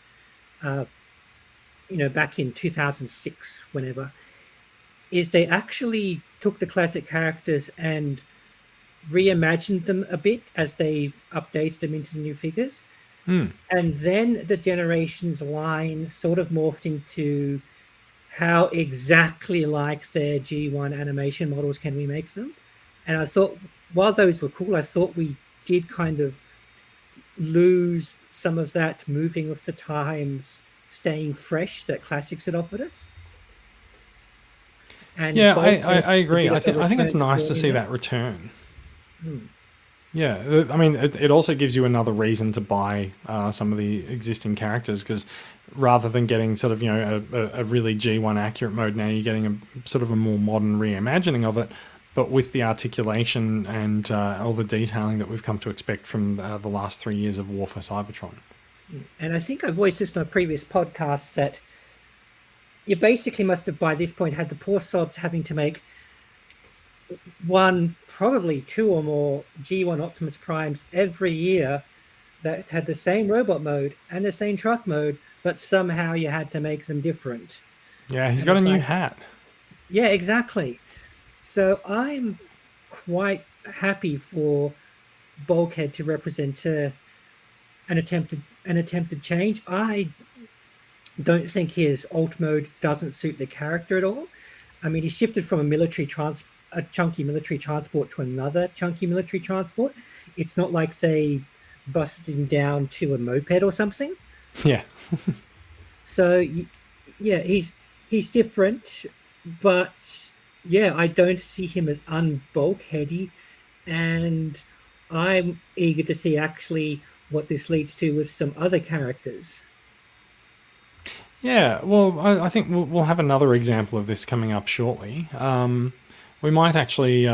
back in 2006, whenever, is they actually took the classic characters and reimagined them a bit as they updated them into the new figures. And then the Generations line sort of morphed into how exactly like their G1 animation models can we make them. And I thought, while those were cool, I thought we did kind of lose some of that moving with the times, staying fresh that Classics had offered us. And yeah, I agree. I think it's nice to see that return. Yeah, I mean, it also gives you another reason to buy some of the existing characters, because rather than getting sort of, a really G1 accurate mode, now you're getting a sort of a more modern reimagining of it, but with the articulation and all the detailing that we've come to expect from the last 3 years of War for Cybertron. And I think I voiced this in a previous podcast, that you basically must have by this point had the poor sods having to make one, probably two or more G1 Optimus Primes every year that had the same robot mode and the same truck mode, but somehow you had to make them different. Yeah, he's got a new hat. Yeah, exactly. So I'm quite happy for Bulkhead to represent an attempted change. I don't think his alt mode doesn't suit the character at all. I mean, he shifted from a chunky military transport to another chunky military transport. It's not like they busted him down to a moped or something. Yeah. So yeah, he's different, but yeah, I don't see him as unbulkheady, and I'm eager to see actually what this leads to with some other characters. Yeah, well, I think we'll have another example of this coming up shortly. We might actually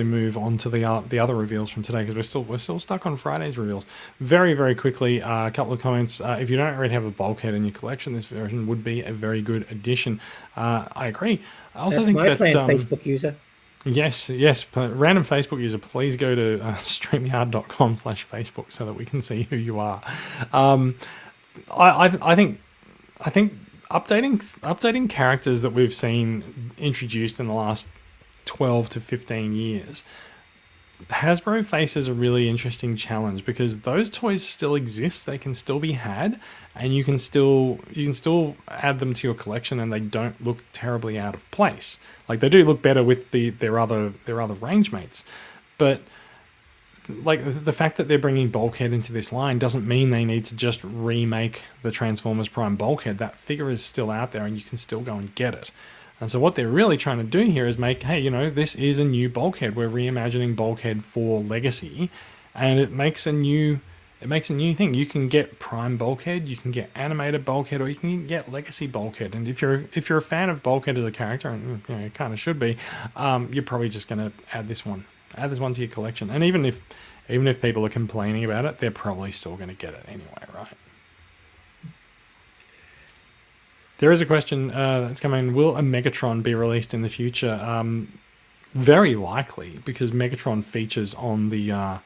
move on to the other reveals from today, because we're still stuck on Friday's reveals. Very, very quickly, a couple of comments. If you don't already have a Bulkhead in your collection, this version would be a very good addition. I agree. I also think my that plan, Facebook user. Yes. Random Facebook user, please go to streamyard.com/Facebook so that we can see who you are. I think updating characters that we've seen introduced in the last 12 to 15 years, Hasbro faces a really interesting challenge, because those toys still exist, they can still be had, and you can still add them to your collection, and they don't look terribly out of place. Like, they do look better with their other range mates, but like, the fact that they're bringing Bulkhead into this line doesn't mean they need to just remake the Transformers Prime Bulkhead. That figure is still out there, and you can still go and get it. And so what they're really trying to do here is make, hey, this is a new Bulkhead. We're reimagining Bulkhead for Legacy, and it makes a new thing. You can get Prime Bulkhead, you can get Animated Bulkhead, or you can get Legacy Bulkhead. And if you're a fan of Bulkhead as a character, and you kind of should be, you're probably just going to add this one to your collection. And even if people are complaining about it, they're probably still going to get it anyway, right? There is a question that's coming. Will a Megatron be released in the future? Very likely, because Megatron features on the artwork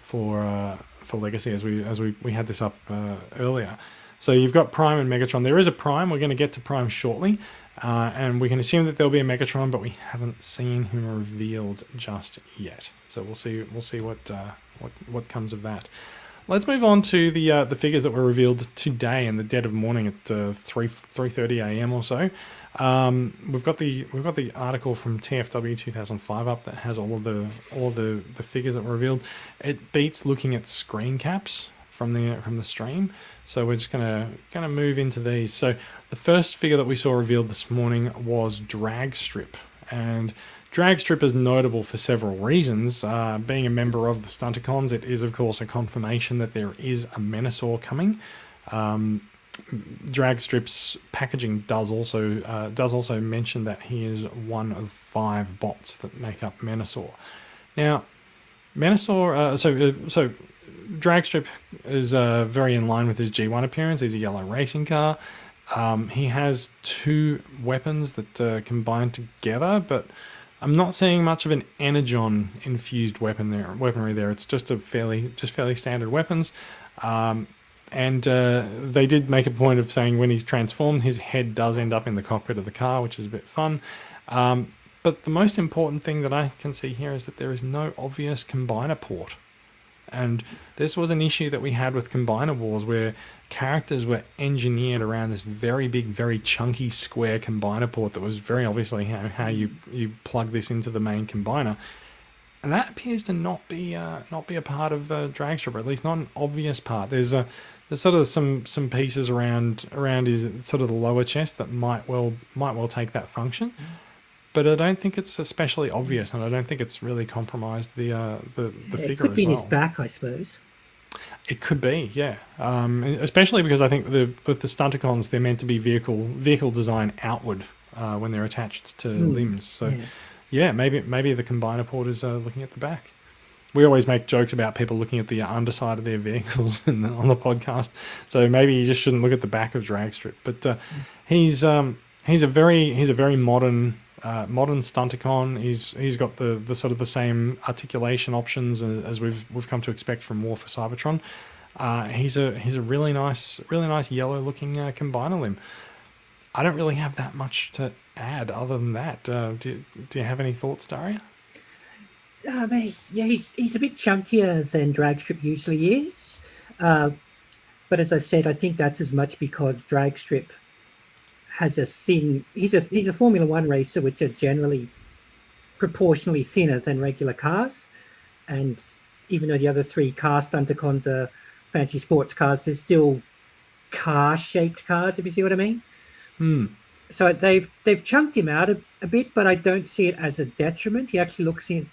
for Legacy, as we had this up earlier. So you've got Prime and Megatron. There is a Prime. We're going to get to Prime shortly, and we can assume that there'll be a Megatron, but we haven't seen him revealed just yet. So we'll see what comes of that. Let's move on to the figures that were revealed today in the dead of morning at 3:30 a.m. or so. We've got the article from TFW 2005 up that has all of the figures that were revealed. It beats looking at screen caps from the stream. So we're just gonna move into these. So the first figure that we saw revealed this morning was Dragstrip, and Dragstrip is notable for several reasons. Being a member of the Stunticons, it is of course a confirmation that there is a Menasor coming. Dragstrip's packaging does also mention that he is one of 5 bots that make up Menasor. Now, Menasor, so Dragstrip is very in line with his G1 appearance. He's a yellow racing car. He has 2 weapons that combine together, but I'm not seeing much of an Energon infused weaponry there. It's just fairly standard weapons. And they did make a point of saying when he's transformed, his head does end up in the cockpit of the car, which is a bit fun. But the most important thing that I can see here is that there is no obvious combiner port. And this was an issue that we had with Combiner Wars, where characters were engineered around this very big, very chunky square combiner port that was very obviously how you plug this into the main combiner. And that appears to not be a part of Dragstrip, or at least not an obvious part. There's sort of some pieces around his sort of the lower chest that might well take that function, but I don't think it's especially obvious, and I don't think it's really compromised the figure. It could be as well. in his back, I suppose. It could be, yeah. Especially because I think with the Stunticons, they're meant to be vehicle design outward when they're attached to limbs. So. Yeah, maybe the combiner port is looking at the back. We always make jokes about people looking at the underside of their vehicles on the podcast, so maybe you just shouldn't look at the back of Dragstrip. But he's a very modern Stunticon. He's got the sort of the same articulation options as we've come to expect from War for Cybertron. He's a really nice yellow looking combiner limb. I don't really have that much to add other than that. Do you have any thoughts, Daria? He's a bit chunkier than Dragstrip usually is. But as I've said, I think that's as much because Dragstrip has a thin... He's a Formula One racer, which are generally proportionally thinner than regular cars. And even though the other 3 car Stunticons are fancy sports cars, they're still car-shaped cars, if you see what I mean. So they've chunked him out a bit, but I don't see it as a detriment. He actually looks in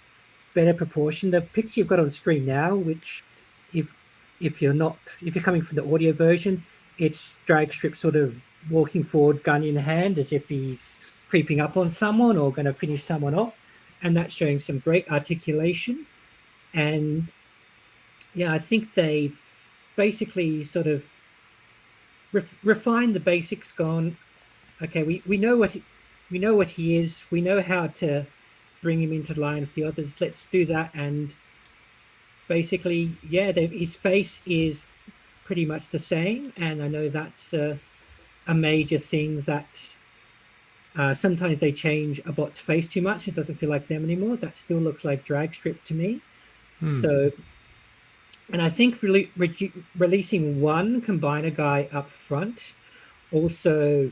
better proportion. The picture you've got on screen now, which if you're coming from the audio version, it's Dragstrip sort of walking forward, gun in hand, as if he's creeping up on someone or going to finish someone off, and that's showing some great articulation. And yeah, I think they've basically sort of refined the basics. Gone, okay, we know what he is. We know how to bring him into line with the others. Let's do that. And basically, yeah, his face is pretty much the same. And I know that's a major thing that sometimes they change a bot's face too much. It doesn't feel like them anymore. That still looks like Dragstrip to me. So, and I think releasing one combiner guy up front also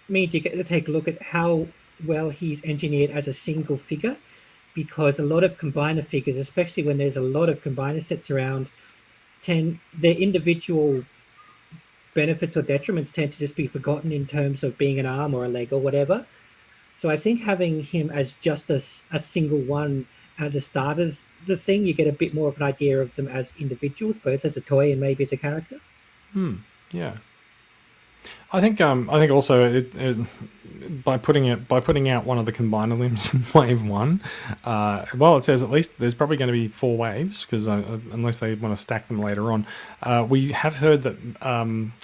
means you get to take a look at how well he's engineered as a single figure, because a lot of combiner figures, especially when there's a lot of combiner sets around, their individual benefits or detriments tend to just be forgotten in terms of being an arm or a leg or whatever. So I think having him as just a single one at the start of the thing, you get a bit more of an idea of them as individuals, both as a toy and maybe as a character. Yeah. I think also by putting out one of the combiner limbs in wave 1, it says at least there's probably going to be 4 waves because unless they want to stack them later on, we have heard that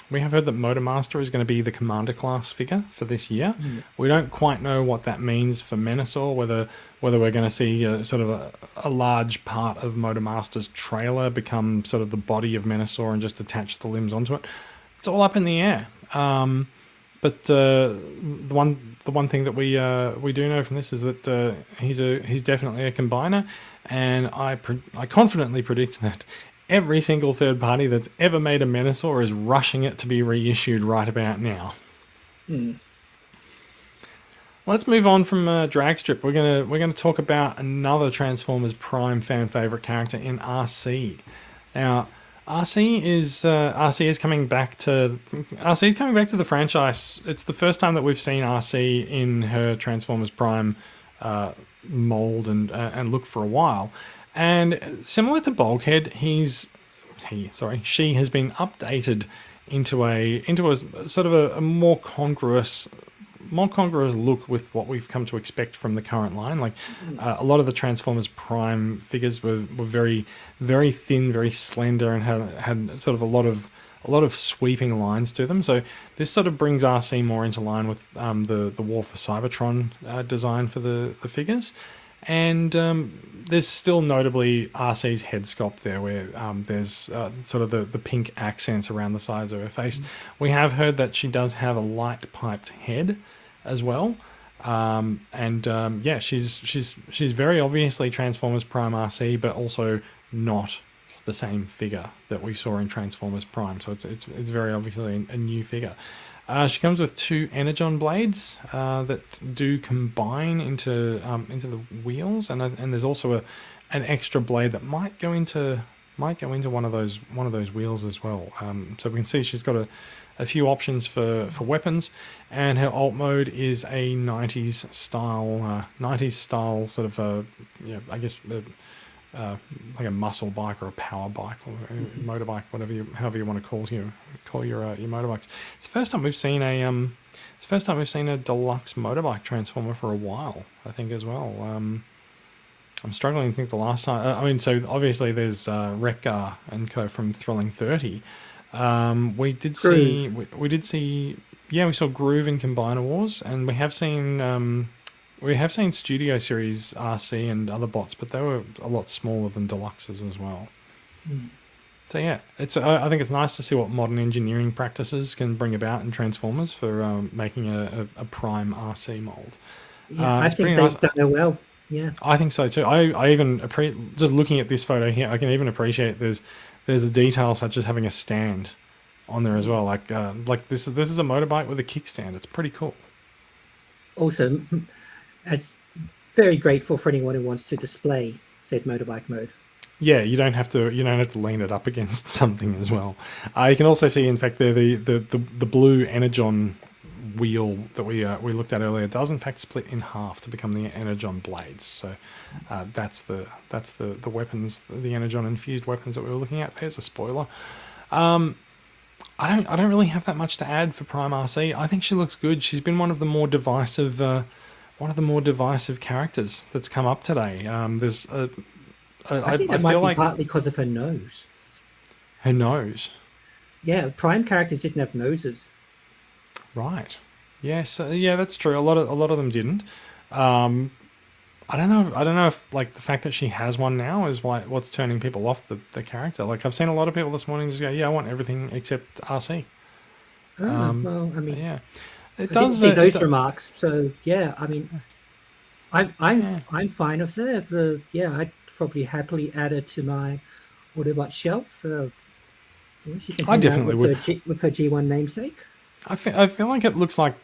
Motormaster is going to be the commander class figure for this year. We don't quite know what that means for Menasor, whether we're going to see sort of a large part of Motormaster's trailer become sort of the body of Menasor and just attach the limbs onto it. It's all up in the air. But the one thing that we do know from this is that he's definitely a combiner, and I confidently predict that every single third party that's ever made a Menasor is rushing it to be reissued right about now. Let's move on from Dragstrip. We're gonna talk about another Transformers Prime fan favorite character in RC. Now, RC is coming back to the franchise. It's the first time that we've seen RC in her Transformers Prime mold and look for a while. And similar to Bulkhead, she has been updated into a sort of a more congruous look with what we've come to expect from the current line. Like a lot of the Transformers Prime figures were very, very thin, very slender, and had sort of a lot of sweeping lines to them. So this sort of brings RC more into line with the War for Cybertron design for the figures. And there's still notably RC's head sculpt there, where there's sort of the pink accents around the sides of her face. We have heard that she does have a light piped head as well, she's very obviously Transformers Prime RC, but also not the same figure that we saw in Transformers Prime. So it's very obviously a new figure. She comes with 2 Energon blades that do combine into the wheels, and there's also an extra blade that might go into one of those wheels as well. So we can see she's got a few options for weapons, and her alt mode is a 90s style sort of like a muscle bike or a power bike or a motorbike, however you want to call your motorbikes. It's the first time we've seen a deluxe motorbike transformer for a while, I think, as well. I'm struggling to think the last time. So obviously there's Wreck-Gar and Co from Thrilling 30. We saw Groove in Combiner Wars, and we have seen Studio Series RC and other bots, but they were a lot smaller than Deluxes as well. So yeah, I think it's nice to see what modern engineering practices can bring about in Transformers for making a Prime RC mold. Yeah, I think they've done it well. Yeah, I think so too. I even just looking at this photo here, I can even appreciate there's a detail such as having a stand on there as well. Like this is a motorbike with a kickstand. It's pretty cool. Also, it's very grateful for anyone who wants to display said motorbike mode. Yeah, you don't have to lean it up against something as well. You can also see, in fact, there the blue Energon wheel that we looked at earlier does in fact split in half to become the Energon blades. So that's the weapons, the Energon infused weapons that we were looking at. There's a spoiler. I don't really have that much to add for Prime RC. I think she looks good. She's been one of the more divisive characters that's come up today. I think that might be partly because of her nose. Her nose? Yeah, Prime characters didn't have noses. Right. Yes. Yeah, that's true. A lot of them didn't. I don't know if like the fact that she has one now is what's turning people off the character. Like I've seen a lot of people this morning just go, yeah, I want everything except RC. Well, I mean, yeah, it does. See those remarks. So yeah, I mean, I'm fine with that. I'd probably happily add her to my Autobot shelf. She can I definitely would with her G1 namesake. I feel like it looks like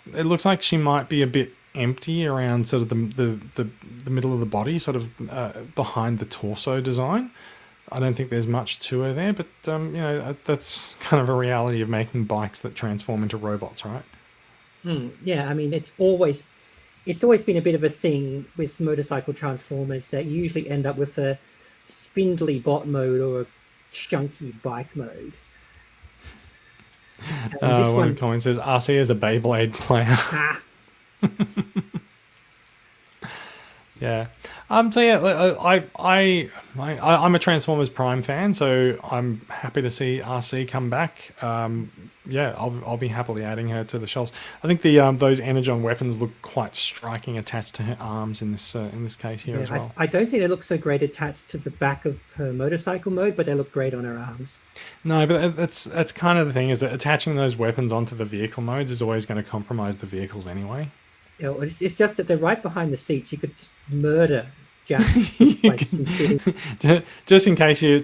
she might be a bit empty around sort of the middle of the body, sort of behind the torso design. I don't think there's much to her there, but that's kind of a reality of making bikes that transform into robots, right? Yeah, I mean, it's always been a bit of a thing with motorcycle transformers that you usually end up with a spindly bot mode or a chunky bike mode. And this One of one, the comments says RC is a Beyblade player. Yeah. So yeah, I'm a Transformers Prime fan, so I'm happy to see RC come back. Yeah, I'll be happily adding her to the shelves. I think the those Energon weapons look quite striking attached to her arms in this case here as well. I don't think they look so great attached to the back of her motorcycle mode, but they look great on her arms. No, but that's kind of the thing, is that attaching those weapons onto the vehicle modes is always going to compromise the vehicles anyway. It's just that they're right behind the seats. You could just murder Jack just in case you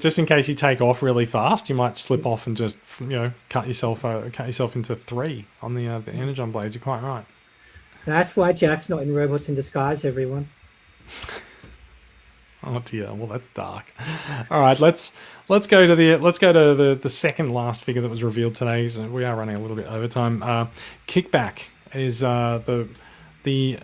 take off really fast, you might slip off and just cut yourself into 3 on the Energon blades. You're quite right. That's why Jack's not in Robots in Disguise, everyone. Oh dear, well that's dark. All right, let's go to the second last figure that was revealed today. So we are running a little bit over time. Kickback is the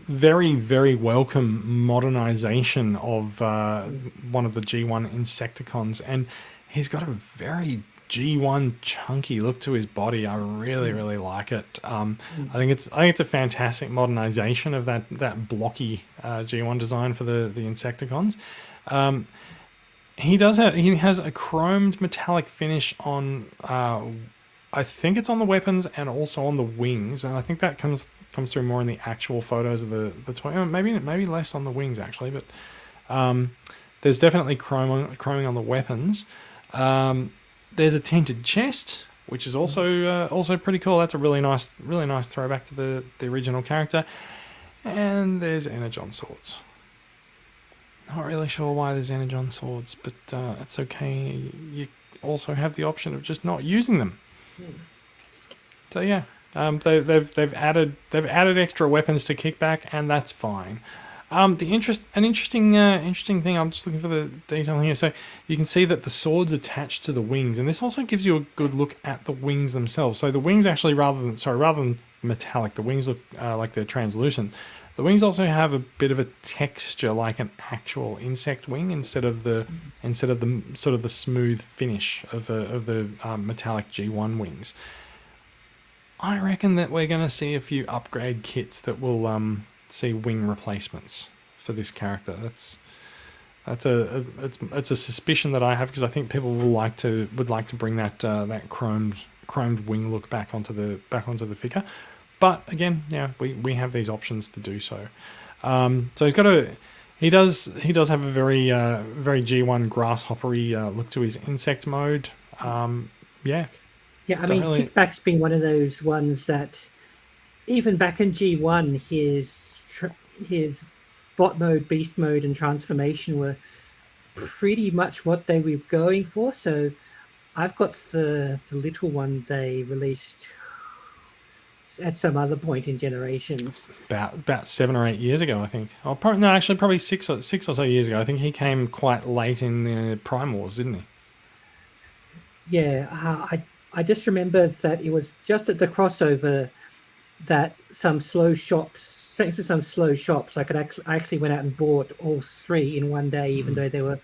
very, very welcome modernization of one of the G1 Insecticons, and he's got a very G1 chunky look to his body. I really, really like it. I think it's a fantastic modernization of that blocky G1 design for the Insecticons. He has a chromed metallic finish on. I think it's on the weapons and also on the wings, and I think that comes through more in the actual photos of the toy. Maybe less on the wings actually, but there's definitely chroming on the weapons. There's a tinted chest, which is also pretty cool. That's a really nice throwback to the original character. And there's Energon swords. Not really sure why there's Energon swords, but it's okay. You also have the option of just not using them. So yeah, they've added extra weapons to Kickback, and that's fine. An interesting thing. I'm just looking for the detail here. So you can see that the sword's attached to the wings, and this also gives you a good look at the wings themselves. So the wings actually, rather than metallic, the wings look like they're translucent. The wings also have a bit of a texture like an actual insect wing instead of the sort of the smooth finish of the metallic G1 wings. I reckon that we're going to see a few upgrade kits that will see wing replacements for this character. It's a suspicion that I have, because I think people would like to bring that chromed wing look back onto the figure. But again, yeah, we have these options to do so. So he does have a very G1 grasshoppery look to his insect mode. Yeah. Yeah, I mean, Kickback's been one of those ones that even back in G1, his bot mode, beast mode, and transformation were pretty much what they were going for. So I've got the little one they released at some other point in Generations. About 7 or 8 years ago, I think. Oh, probably six or so years ago. I think he came quite late in the Prime Wars, didn't he? Yeah, I just remember that it was just at the crossover that some slow shops, thanks to some slow shops, I actually went out and bought all 3 in one day, even though they were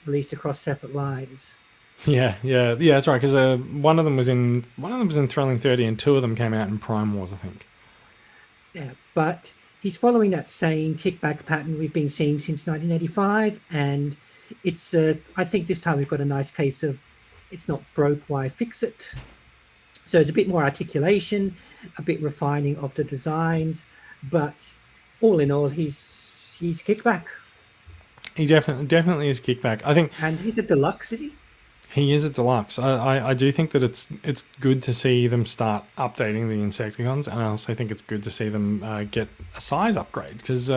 released across separate lines. Yeah, that's right. Because one of them was in Thrilling 30, and 2 of them came out in Prime Wars, I think. Yeah, but he's following that same Kickback pattern we've been seeing since 1985, and it's I think this time we've got a nice case of it's not broke, why fix it? So it's a bit more articulation, a bit refining of the designs, but all in all, he's Kickback. He definitely is Kickback, I think. And he's a deluxe, is he? He is a deluxe. I do think that it's good to see them start updating the Insecticons, and I also think it's good to see them get a size upgrade, because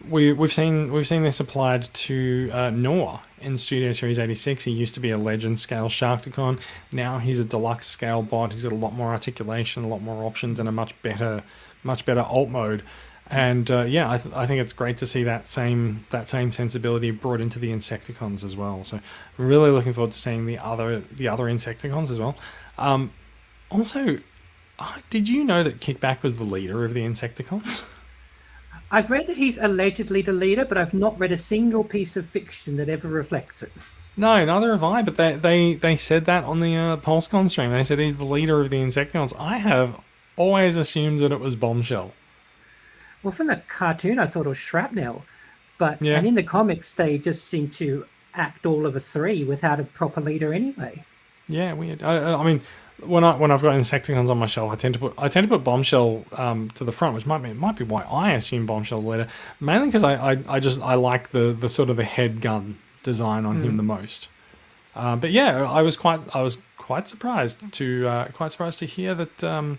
we've seen this applied to Noah in Studio Series 86. He used to be a legend scale Sharkticon. Now he's a deluxe scale bot. He's got a lot more articulation, a lot more options, and a much better alt mode. And I think it's great to see that same sensibility brought into the Insecticons as well. So really looking forward to seeing the other Insecticons as well. Also, did you know that Kickback was the leader of the Insecticons? I've read that he's allegedly the leader, but I've not read a single piece of fiction that ever reflects it. No, neither have I. But they said that on the Pulsecon stream. They said he's the leader of the Insecticons. I have always assumed that it was Bombshell. Well, from the cartoon, I thought it was Shrapnel, and in the comics, they just seem to act all of a three without a proper leader anyway. Yeah, weird. I mean, when I've got Insecticons on my shelf, I tend to put Bombshell to the front, which might be why I assume Bombshell's later. Mainly because I like the sort of the head gun design on him the most. But yeah, I was quite surprised to hear that.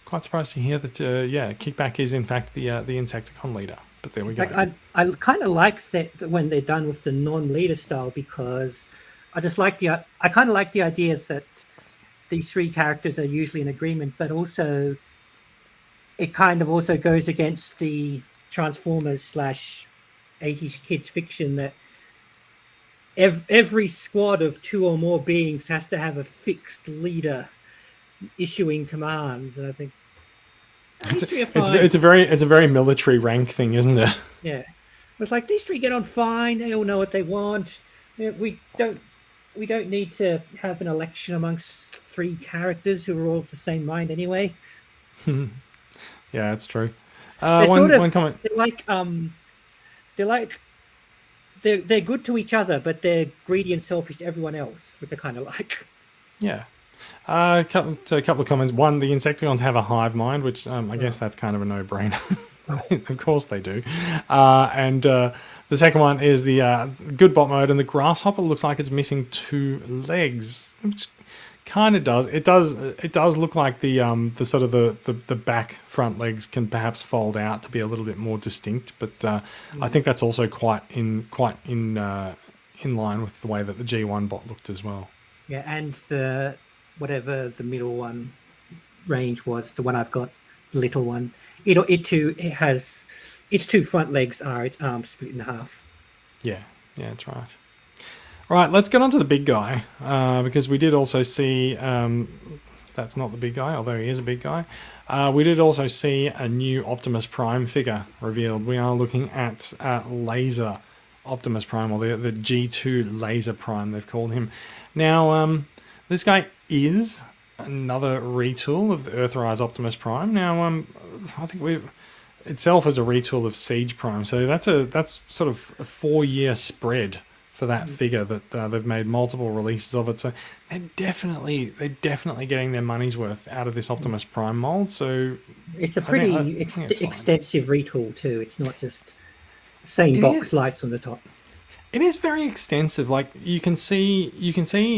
Quite surprised to hear that. Kickback is in fact the Insecticon leader. But there we go. I kind of like that when they're done with the non-leader style, because I kind of like the idea that these three characters are usually in agreement, but also it kind of also goes against the Transformers / 80s kids fiction that every squad of two or more beings has to have a fixed leader issuing commands, and I think it's a very military rank thing, isn't it? Yeah, it's like these three get on fine. They all know what they want. We don't need to have an election amongst three characters who are all of the same mind anyway. Yeah, it's true. One comment. They're good to each other, but they're greedy and selfish to everyone else, which I kind of like. Yeah. A couple of comments. One, the Insecticons have a hive mind, which I guess that's kind of a no-brainer. Of course they do. And the second one is the good bot mode, and the grasshopper looks like it's missing 2 legs, which kind of does. It does look like the sort of the back front legs can perhaps fold out to be a little bit more distinct, but I think that's also quite in line with the way that the G1 bot looked as well. Yeah, and whatever the middle one range was, the one I've got, the little one, it has its 2 front legs are its arms split in half. Yeah, that's right. All right, let's get on to the big guy, because we did also see, that's not the big guy, although he is a big guy. We did also see a new Optimus Prime figure revealed. We are looking at Laser Optimus Prime, or the G2 Laser Prime, they've called him. Now, this guy is another retool of the Earthrise Optimus Prime. Now, I think itself is a retool of Siege Prime, so that's sort of a 4-year spread for that figure that they've made multiple releases of it. So they're definitely getting their money's worth out of this Optimus Prime mold. So it's a pretty extensive retool too. It's not just same box lights on the top. It is very extensive. Like you can see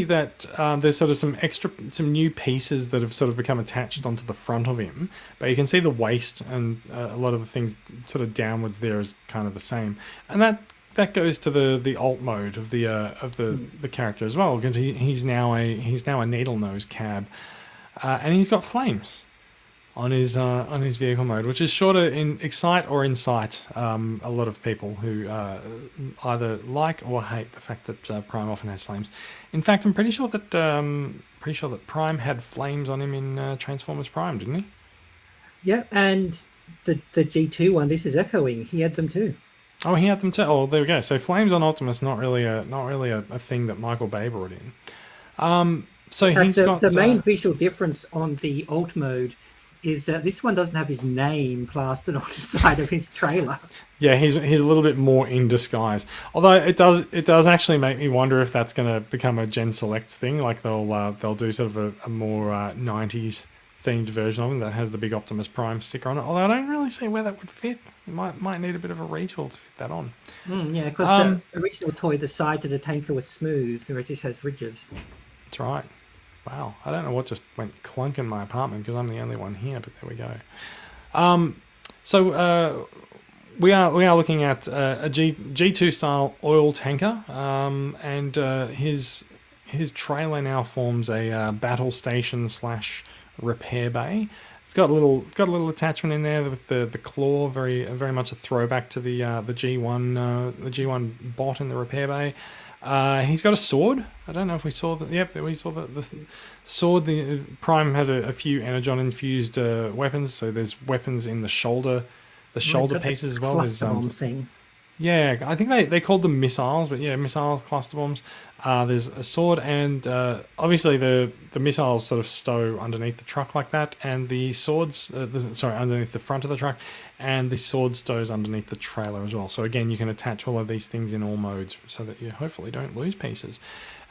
that there's sort of some new pieces that have sort of become attached onto the front of him, but you can see the waist and a lot of the things sort of downwards there is kind of the same, and that goes to the alt mode of the character as well, because he's now a needle nose cab, and he's got flames on his vehicle mode, which is sure to excite or incite a lot of people who either like or hate the fact that Prime often has flames. In fact, I'm pretty sure that Prime had flames on him in Transformers Prime, didn't he? Yeah, and the G2 one, this is echoing. He had them too. Oh, he had them too. Oh, there we go. So flames on Optimus, not really a thing that Michael Bay brought in. So he's got the main visual difference on the alt mode is that this one doesn't have his name plastered on the side of his trailer. Yeah, he's a little bit more in disguise. Although it does actually make me wonder if that's going to become a Gen Selects thing. Like they'll do sort of a more 90s themed version of him that has the big Optimus Prime sticker on it. Although I don't really see where that would fit. You might need a bit of a retool to fit that on. Yeah, because the original toy, the sides of the tanker was smooth, whereas this has ridges. That's right. Wow, I don't know what just went clunk in my apartment because I'm the only one here, but there we go. So we are looking at a G2 style oil tanker, and his trailer now forms a battle station / repair bay. It's got a little attachment in there with the claw, very much a throwback to the G1 bot in the repair bay. He's got a sword. I don't know if we saw that. Yep, we saw the sword. The Prime has a few energon infused weapons. So there's weapons in the shoulder pieces as well. Cluster bomb thing. Yeah, I think they called them missiles, but yeah, missiles, cluster bombs. There's a sword, and obviously the missiles sort of stow underneath the truck like that, and the swords, underneath the front of the truck, and the sword stows underneath the trailer as well. So again, you can attach all of these things in all modes so that you hopefully don't lose pieces.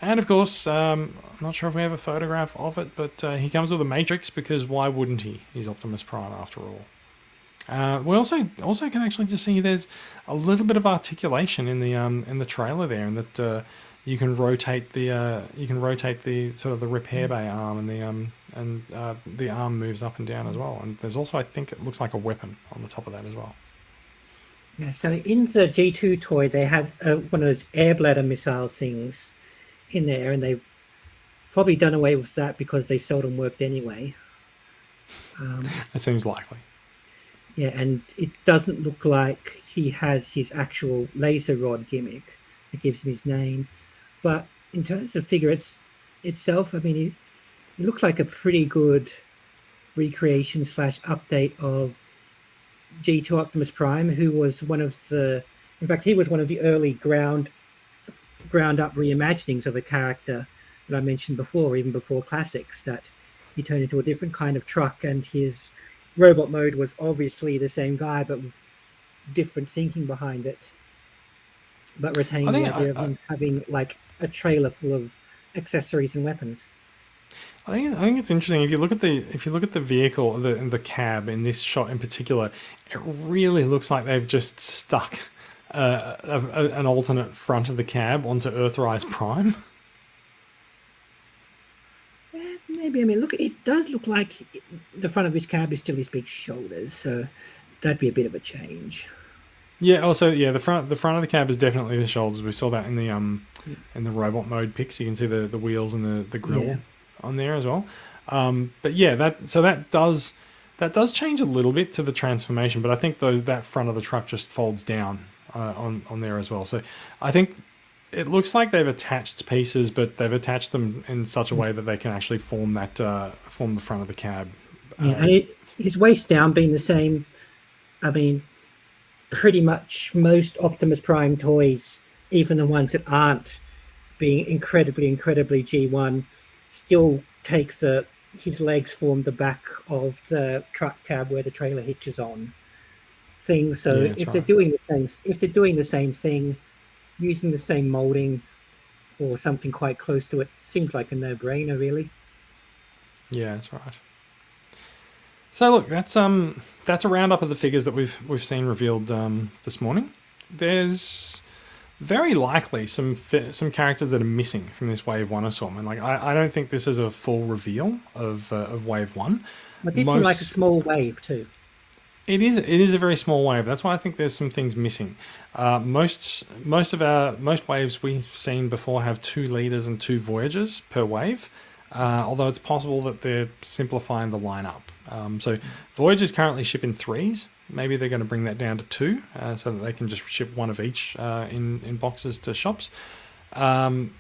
And of course, I'm not sure if we have a photograph of it, but he comes with a matrix because why wouldn't he? He's Optimus Prime after all. We also can actually just see there's a little bit of articulation in the trailer there, and that you can rotate the sort of the repair bay arm, and the arm moves up and down as well. And there's also, I think it looks like a weapon on the top of that as well. Yeah, so in the G2 toy, they had one of those air bladder missile things in there, and they've probably done away with that because they seldom worked anyway. It seems likely. Yeah, and it doesn't look like he has his actual laser rod gimmick that gives him his name. But in terms of figure itself, I mean, it looks like a pretty good recreation / update of G2 Optimus Prime, who was he was one of the early ground up reimaginings of a character that I mentioned before, even before Classics, that he turned into a different kind of truck, and his robot mode was obviously the same guy, but with different thinking behind it. But retaining the idea of him having like a trailer full of accessories and weapons. I think it's interesting if you look at the vehicle, the cab in this shot in particular, it really looks like they've just stuck an alternate front of the cab onto Earthrise Prime. Maybe. I mean, look, it does look like the front of his cab is still his big shoulders, so that'd be a bit of a change. Yeah. Also, yeah, the front of the cab is definitely the shoulders. We saw that in the robot mode pics. You can see the wheels and the grille on there as well. But yeah, that does change a little bit to the transformation. But I think that front of the truck just folds down on there as well. So I think it looks like they've attached pieces, but they've attached them in such a way that they can actually form the front of the cab. Yeah, and his waist down being the same. I mean, pretty much most Optimus Prime toys, even the ones that aren't being incredibly G1, still take his legs form the back of the truck cab where the trailer hitches on things. So if they're doing the same thing, using the same molding or something quite close to it, seems like a no-brainer, really. Yeah, that's right. So look, that's a roundup of the figures that we've seen revealed this morning. There's very likely some characters that are missing from this Wave 1 assortment. Like I don't think this is a full reveal of Wave 1. It did seem like a small wave too. It is a very small wave. That's why I think there's some things missing. Most waves we've seen before have 2 leaders and 2 voyagers per wave. Although it's possible that they're simplifying the lineup. So voyagers currently ship in 3s. Maybe they're going to bring that down to 2, so that they can just ship 1 of each in boxes to shops. Maybe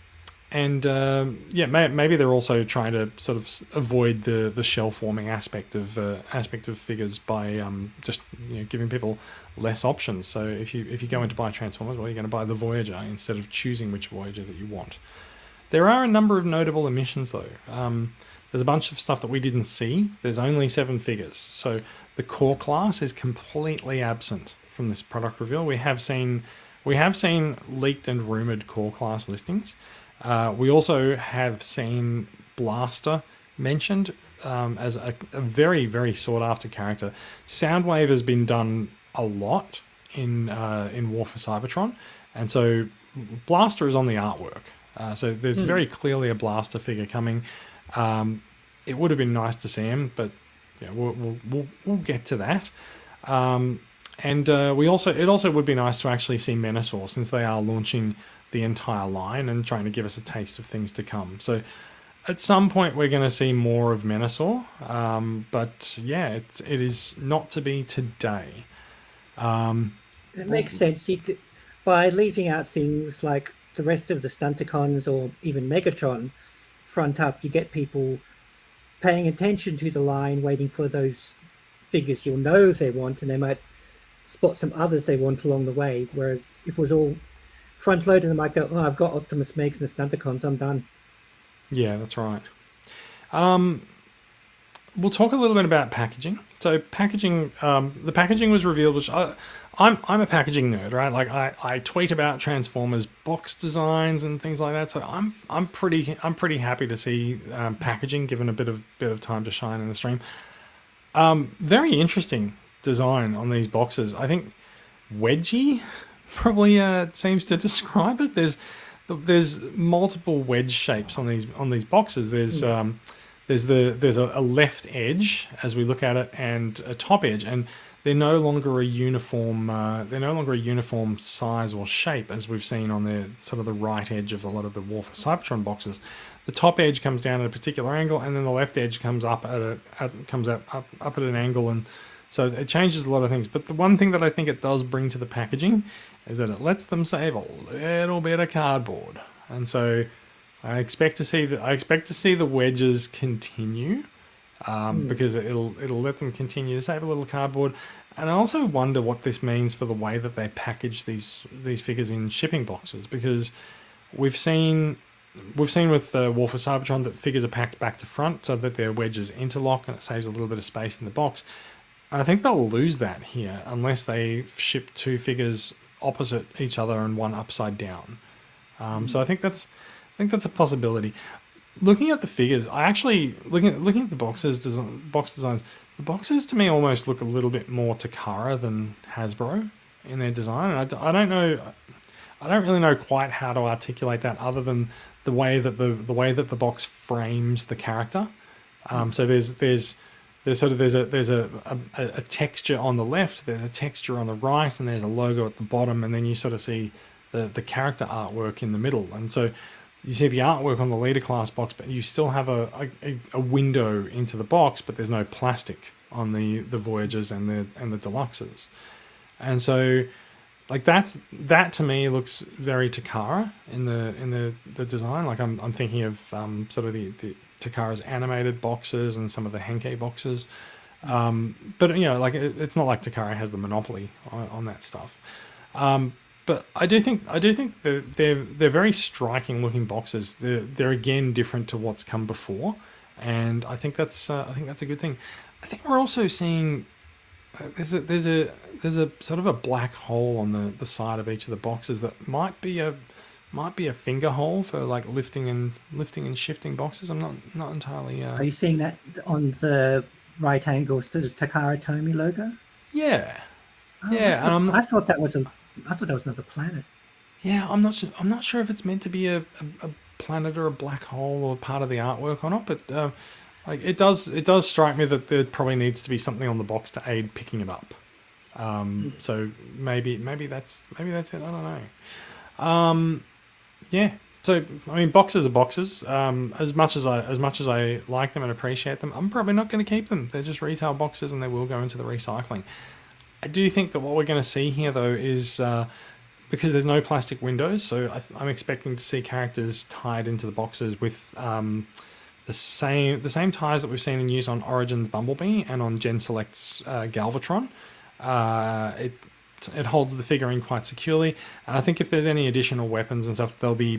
they're also trying to sort of avoid the shell forming aspect of figures by just giving people less options. So if you go in to buy Transformers, well, you're going to buy the Voyager instead of choosing which Voyager that you want. There are a number of notable omissions though. There's a bunch of stuff that we didn't see. There's only 7 figures, so the core class is completely absent from this product reveal. We have seen leaked and rumored core class listings. We also have seen Blaster mentioned as a very, very sought after character. Soundwave has been done a lot in War for Cybertron, and so Blaster is on the artwork. So there's very clearly a Blaster figure coming. It would have been nice to see him, but we'll get to that. It also would be nice to actually see Menasor, since they are launching the entire line and trying to give us a taste of things to come. So At some point, we're going to see more of Menasor, but yeah, it is not to be today. It makes sense. By leaving out things like the rest of the Stunticons or even Megatron front up, you get people paying attention to the line, waiting for those figures you'll know they want, and they might spot some others they want along the way. Whereas if it was all front loaded, they might go, "Oh, I've got Optimus, Megs, and the Stunticons. I'm done." Yeah, that's right. We'll talk a little bit about packaging. So packaging, the packaging was revealed, which I'm a packaging nerd, right? Like I tweet about Transformers box designs and things like that. So I'm pretty happy to see packaging given a bit of time to shine in the stream. Very interesting design on these boxes. I think wedgy probably seems to describe it. There's multiple wedge shapes on these boxes. There's a left edge as we look at it and a top edge, and they're no longer a uniform size or shape as we've seen on the sort of the right edge of a lot of the War for Cybertron boxes. The top edge comes down at a particular angle, and then the left edge comes up up at an angle, and so it changes a lot of things. But the one thing that I think it does bring to the packaging is that it lets them save a little bit of cardboard, and so I expect to see the wedges continue because it'll let them continue to save a little cardboard. And I also wonder what this means for the way that they package these figures in shipping boxes, because we've seen with War for Cybertron that figures are packed back to front so that their wedges interlock and it saves a little bit of space in the box. I think they'll lose that here unless they ship two figures opposite each other and one upside down. So I think that's a possibility. Looking at the figures, I actually looking at the box designs. The boxes to me almost look a little bit more Takara than Hasbro in their design. And I don't know. I don't really know quite how to articulate that other than the way that the box frames the character. So there's a texture on the left, there's a texture on the right, and there's a logo at the bottom, and then you sort of see the character artwork in the middle. And so you see the artwork on the leader class box, but you still have a window into the box, but there's no plastic on the Voyagers and the Deluxes. And so like that to me looks very Takara in the design. Like I'm thinking of sort of the Takara's animated boxes and some of the Henkei boxes. But you know, like it's not like Takara has the monopoly on that stuff. But I do think they're very striking looking boxes. They're again different to what's come before, and I think that's a good thing. I think we're also seeing there's a sort of a black hole on the side of each of the boxes that might be a finger hole for like lifting and shifting boxes. I'm not entirely. Are you seeing that on the right angles to the Takara Tomy logo? Yeah, Oh, yeah. I thought that was another planet. Yeah, I'm not sure if it's meant to be a planet or a black hole or part of the artwork or not, but like it does strike me that there probably needs to be something on the box to aid picking it up. So maybe that's it. I don't know. Yeah. So I mean, boxes are boxes. As much as I like them and appreciate them, I'm probably not going to keep them. They're just retail boxes, and they will go into the recycling. I do think that what we're going to see here, though, is because there's no plastic windows, so I'm expecting to see characters tied into the boxes with the same ties that we've seen in use on Origin's Bumblebee and on Gen Select's Galvatron. It holds the figure in quite securely, and I think if there's any additional weapons and stuff, they'll be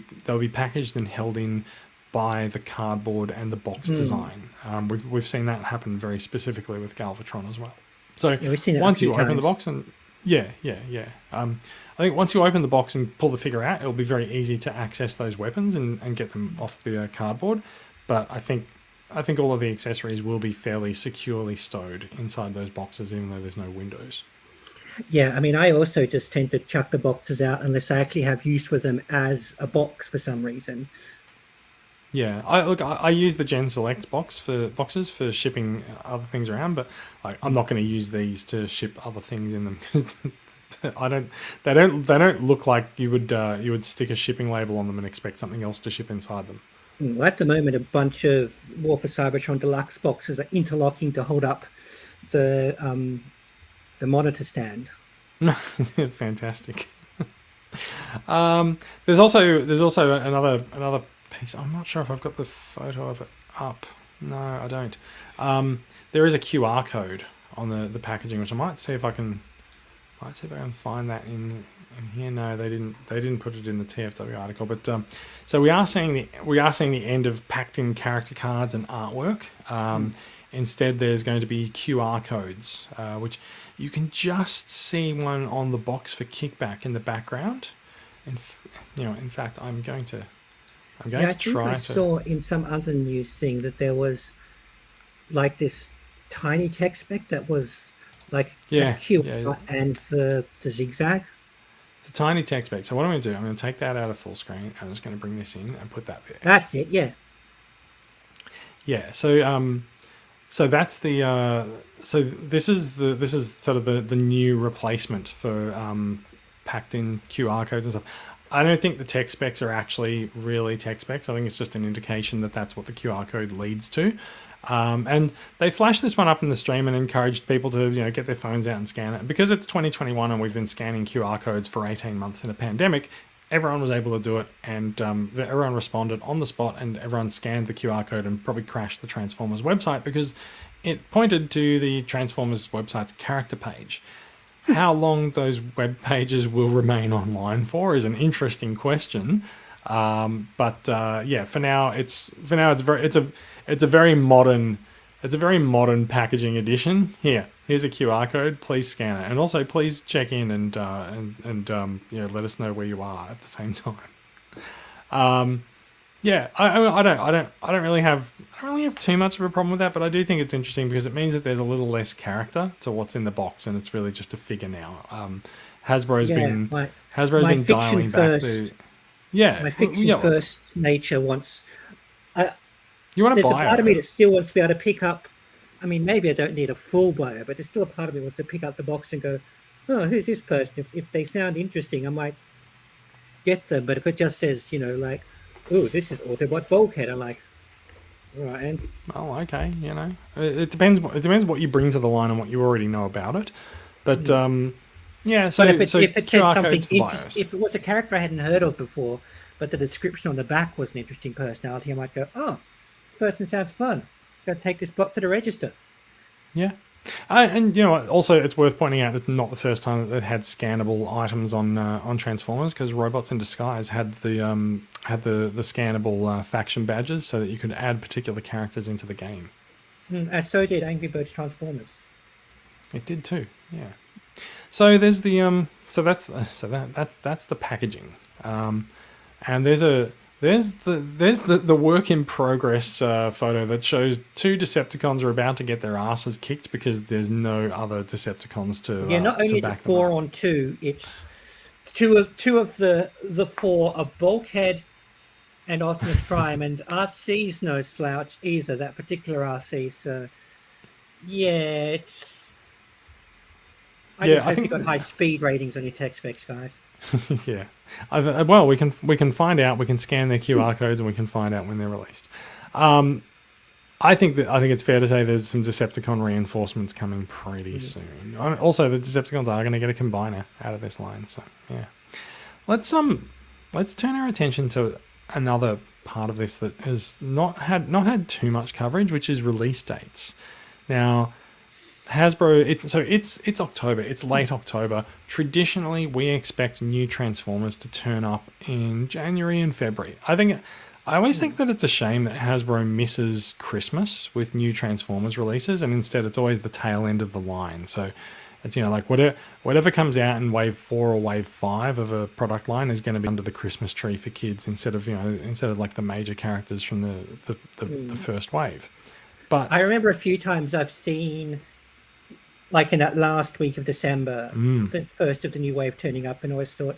packaged and held in by the cardboard and the box design. We've seen that happen very specifically with Galvatron as well. So we've seen once you open the box and I think once you open the box and pull the figure out, it'll be very easy to access those weapons and get them off the cardboard. But I think all of the accessories will be fairly securely stowed inside those boxes, even though there's no windows. Yeah, I mean, I also just tend to chuck the boxes out unless I actually have use for them as a box for some reason. Yeah, I use the Gen Select boxes for shipping other things around, but like I'm not going to use these to ship other things in them because they don't look like you would stick a shipping label on them and expect something else to ship inside them. Well, at the moment, a bunch of War for Cybertron Deluxe boxes are interlocking to hold up the monitor stand. Fantastic. There's also another piece. I'm not sure if I've got the photo of it up. No, I don't. There is a QR code on the packaging, which I might see if I can find that in here. No, they didn't put it in the TFW article. But so we are seeing the end of packed in character cards and artwork. Instead, there's going to be QR codes, which you can just see one on the box for kickback in the background. And in fact, I'm going to I saw in some other news thing that there was like this tiny text spec that was like a QR and the zigzag. It's a tiny text spec. So what I'm going to do, I'm going to take that out of full screen. I'm just going to bring this in and put that there. That's it. Yeah. Yeah. So that's the so this is sort of the new replacement for packed in QR codes and stuff. I don't think the tech specs are actually really tech specs. I think it's just an indication that that's what the QR code leads to. And they flashed this one up in the stream and encouraged people to get their phones out and scan it. Because it's 2021 and we've been scanning QR codes for 18 months in a pandemic, everyone was able to do it, and everyone responded on the spot, and everyone scanned the QR code and probably crashed the Transformers website because it pointed to the Transformers website's character page. How long those web pages will remain online for is an interesting question. But for now it's a very modern packaging edition. Here's a QR code. Please scan it, and also please check in and let us know where you are at the same time. I don't really have too much of a problem with that, but I do think it's interesting because it means that there's a little less character to what's in the box, and it's really just a figure now. Hasbro's been dialing back the my fiction first nature wants. You want to buy There's a part of me that still wants to be able to pick up. I mean, maybe I don't need a full bio, but there's still a part of me that wants to pick up the box and go, "Oh, who's this person?" If they sound interesting, I might get them. But if it just says, like, "Oh, this is Autobot Bulkhead," I'm like, right. And okay, it depends. It depends what you bring to the line and what you already know about it. But yeah. So but if it said QR something codes for interesting, if it was a character I hadn't heard of before, but the description on the back was an interesting personality, I might go, "Oh, this person sounds fun. Got to take this box to the register." Yeah. And also it's worth pointing out it's not the first time that they've had scannable items on Transformers, because Robots in Disguise had the scannable faction badges so that you could add particular characters into the game. As so did Angry Birds Transformers. It did too. Yeah. So there's the that's the packaging, and there's the work in progress photo that shows two Decepticons are about to get their asses kicked because there's no other Decepticons to not only is it 4-on-2, it's two of the four are Bulkhead and Optimus Prime, and RC's no slouch either. That particular RC, so it's. I hope you got high speed ratings on your tech specs, guys. Yeah. Well, we can find out. We can scan their QR codes and we can find out when they're released. I think it's fair to say there's some Decepticon reinforcements coming pretty soon. Also, the Decepticons are going to get a combiner out of this line. So yeah, let's turn our attention to another part of this that has not had too much coverage, which is release dates. Now, Hasbro, it's October. It's late October. Traditionally, we expect new Transformers to turn up in January and February. I always think that it's a shame that Hasbro misses Christmas with new Transformers releases, and instead it's always the tail end of the line. So it's like whatever comes out in wave 4 or wave 5 of a product line is going to be under the Christmas tree for kids instead of like the major characters from the first wave. But I remember a few times I've seen, like in that last week of December, the first of the new wave turning up, and I always thought,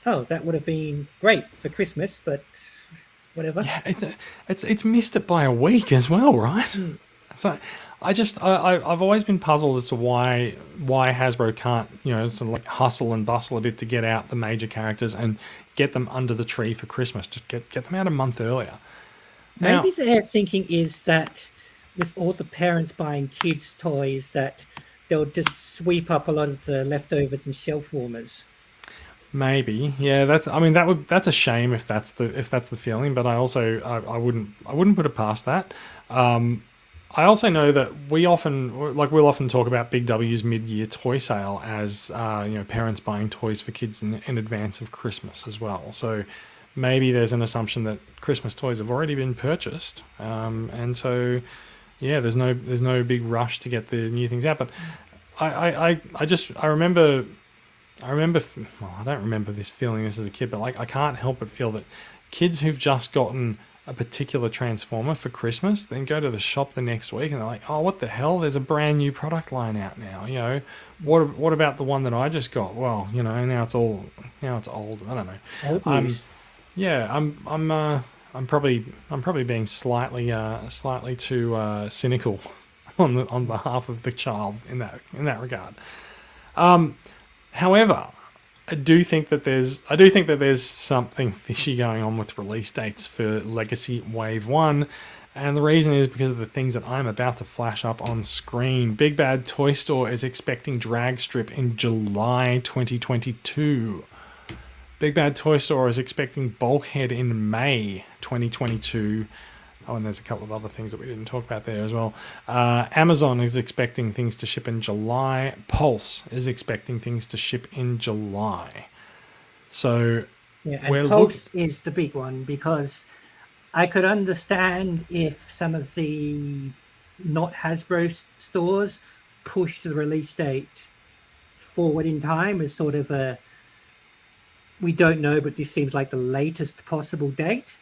oh, that would have been great for Christmas, but whatever. Yeah, it's missed it by a week as well, right? It's like I've always been puzzled as to why Hasbro can't sort of like hustle and bustle a bit to get out the major characters and get them under the tree for Christmas. Just get them out a month earlier. Now, Maybe their thinking is that with all the parents buying kids' toys, that they'll just sweep up a lot of the leftovers and shelf warmers. maybe, yeah. That's a shame if that's the feeling. But I wouldn't put it past that. I also know that we'll often talk about Big W's mid-year toy sale as parents buying toys for kids in advance of Christmas as well. So maybe there's an assumption that Christmas toys have already been purchased, and so yeah, there's no big rush to get the new things out. But I remember. Well, I don't remember this feeling this as a kid, but like I can't help but feel that kids who've just gotten a particular Transformer for Christmas then go to the shop the next week and they're like, "Oh, what the hell? There's a brand new product line out now. What about the one that I just got? Well, now it's old. I don't know. Old news. Yeah, I'm probably being slightly too cynical on behalf of the child in that regard. However, I do think that there's something fishy going on with release dates for Legacy Wave 1, and the reason is because of the things that I'm about to flash up on screen. Big Bad Toy Store is expecting Drag Strip in July 2022. Big Bad Toy Store is expecting Bulkhead in May 2022. Oh, and there's a couple of other things that we didn't talk about there as well. Amazon is expecting things to ship in July. Pulse is expecting things to ship in July. So Yeah, and Pulse is the big one, because I could understand if some of the not Hasbro stores push the release date forward in time as sort of we don't know, but this seems like the latest possible date.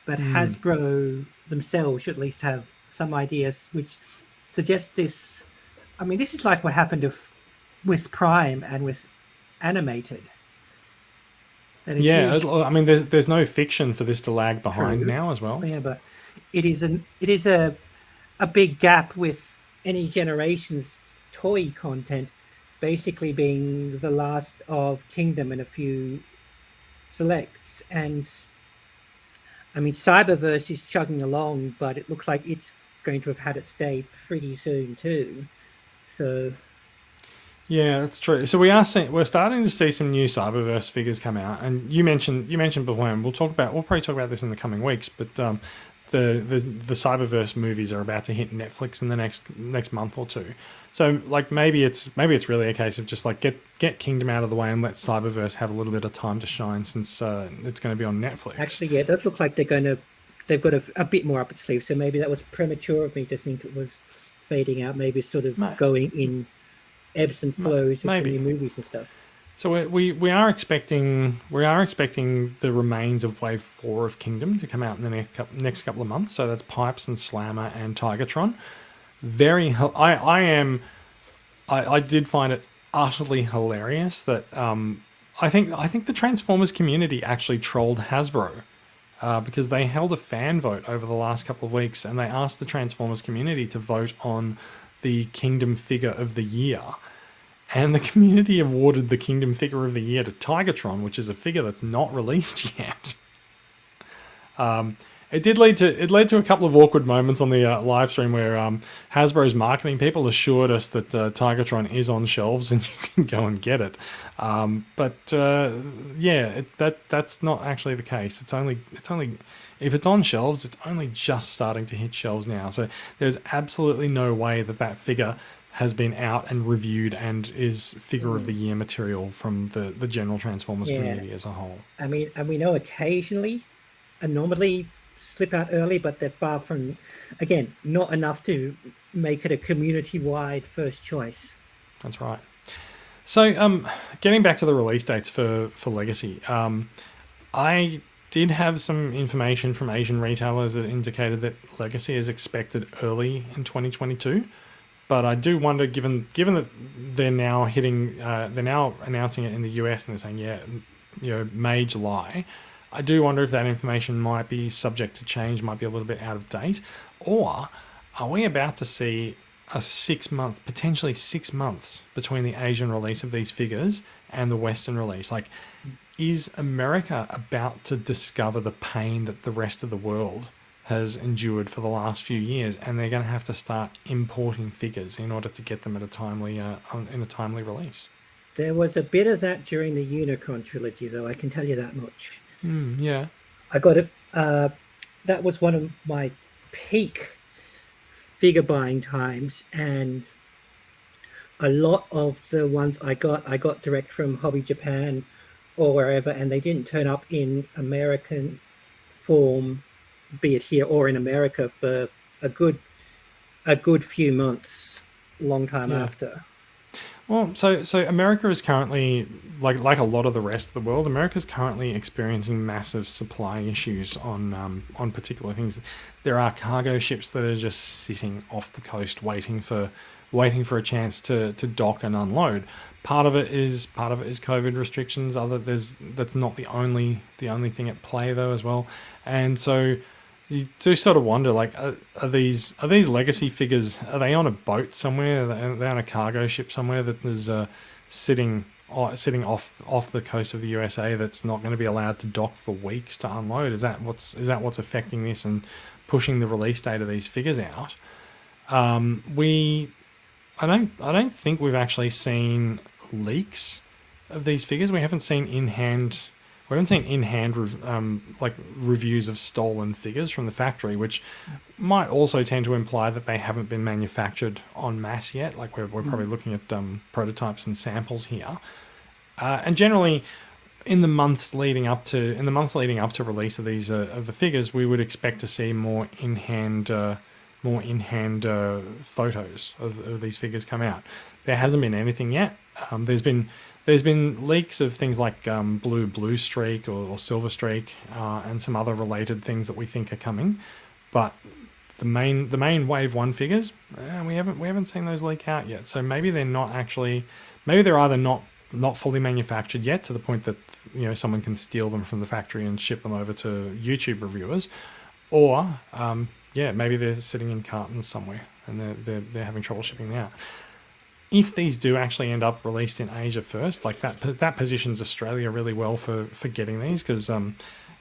But Hasbro themselves should at least have some ideas which suggest this. I mean, this is like what happened with Prime and with Animated. Yeah, I mean, there's no fiction for this to lag behind now as well. Yeah, but it is a big gap with any generation's toy content basically being the last of Kingdom and a few selects. And I mean, Cyberverse is chugging along, but it looks like it's going to have had its day pretty soon too. So yeah, that's true. So we're starting to see some new Cyberverse figures come out, and you mentioned before, and we'll probably talk about this in the coming weeks. But the Cyberverse movies are about to hit Netflix in the next month or two. So like maybe it's really a case of just like get Kingdom out of the way and let Cyberverse have a little bit of time to shine, since it's going to be on Netflix. Actually, yeah, it does look like they've got a bit more up its sleeve. So maybe that was premature of me to think it was fading out. Maybe sort of going in ebbs and flows of the new movies and stuff. So we are expecting the remains of Wave 4 of Kingdom to come out in the next couple of months. So that's Pipes and Slammer and Tigertron. I did find it utterly hilarious that I think the Transformers community actually trolled Hasbro because they held a fan vote over the last couple of weeks, and they asked the Transformers community to vote on the Kingdom figure of the year. And the community awarded the Kingdom figure of the year to Tigertron, which is a figure that's not released yet. It led to a couple of awkward moments on the live stream where Hasbro's marketing people assured us that Tigertron is on shelves and you can go and get it. That's not actually the case. It's only if it's on shelves, it's only just starting to hit shelves now. So there's absolutely no way that figure has been out and reviewed and is figure of the year material from the general Transformers community as a whole. I mean, and we know occasionally, normally slip out early, but they're far from, again, not enough to make it a community-wide first choice. That's right. So, getting back to the release dates for Legacy, I did have some information from Asian retailers that indicated that Legacy is expected early in 2022. But I do wonder, given that they're now announcing it in the US and they're saying May, July. I do wonder if that information might be subject to change, might be a little bit out of date, or are we about to see a 6 month, potentially 6 months between the Asian release of these figures and the Western release? Like, is America about to discover the pain that the rest of the world has endured for the last few years, and they're going to have to start importing figures in order to get them at a timely in a timely release. There was a bit of that during the Unicron trilogy, though, I can tell you that much. Yeah. I got it. That was one of my peak figure buying times, and a lot of the ones I got direct from Hobby Japan or wherever, and they didn't turn up in American form, be it here or in America, for a good few months, long time after. Well, so America is currently, like a lot of the rest of the world, America is currently experiencing massive supply issues on particular things. There are cargo ships that are just sitting off the coast waiting for a chance to dock and unload. Part of it is COVID restrictions. That's not the only thing at play though as well. And so you do sort of wonder, like, are these legacy figures, are they on a boat somewhere? Are they on a cargo ship somewhere that is sitting off the coast of the USA that's not going to be allowed to dock for weeks to unload? Is that what's affecting this and pushing the release date of these figures out? I don't think we've actually seen leaks of these figures. We haven't seen in-hand reviews of stolen figures from the factory, which might also tend to imply that they haven't been manufactured en masse yet. Like we're probably looking at prototypes and samples here. And generally, in the months leading up to release of these of the figures, we would expect to see more in-hand photos of these figures come out. There hasn't been anything yet. There's been leaks of things like blue streak or silver streak and some other related things that we think are coming, but the main wave 1 figures, we haven't seen those leak out yet. So maybe they're either not fully manufactured yet to the point that someone can steal them from the factory and ship them over to YouTube reviewers, or maybe they're sitting in cartons somewhere and they're having trouble shipping them out. If these do actually end up released in Asia first, like that positions Australia really well for getting these, because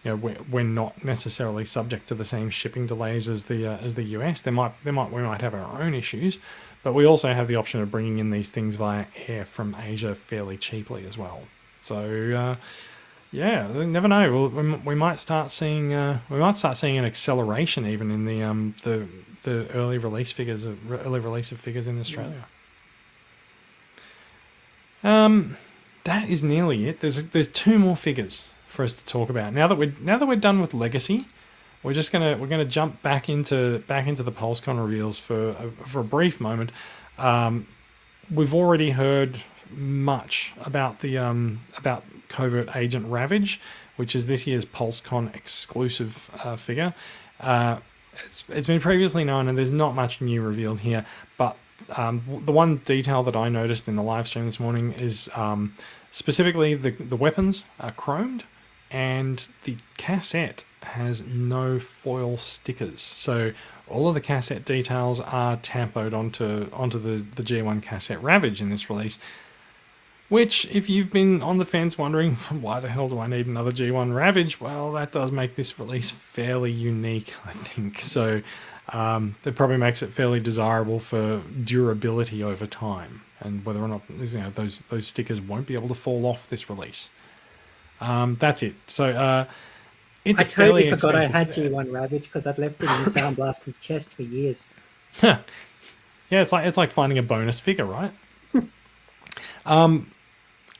we're not necessarily subject to the same shipping delays as the US. We might have our own issues, but we also have the option of bringing in these things via air from Asia fairly cheaply as well. So never know. We might start seeing an acceleration even in the early release of figures in Australia. That is nearly it. There's 2 more figures for us to talk about. Now that we're done with Legacy, we're gonna jump back into the Pulsecon reveals for a brief moment. We've already heard much about about Covert Agent Ravage, which is this year's Pulsecon exclusive figure. It's been previously known, and there's not much new revealed here, but the one detail that I noticed in the live stream this morning is specifically the weapons are chromed, and the cassette has no foil stickers. So all of the cassette details are tampoed onto the G1 cassette Ravage in this release. Which, if you've been on the fence wondering, why the hell do I need another G1 Ravage? Well, that does make this release fairly unique, I think. So it probably makes it fairly desirable for durability over time, and whether or not those stickers won't be able to fall off this release. That's it. So I totally forgot I had G1 Ravage because I'd left it in Sound Blaster's chest for years. Yeah, it's like finding a bonus figure, right?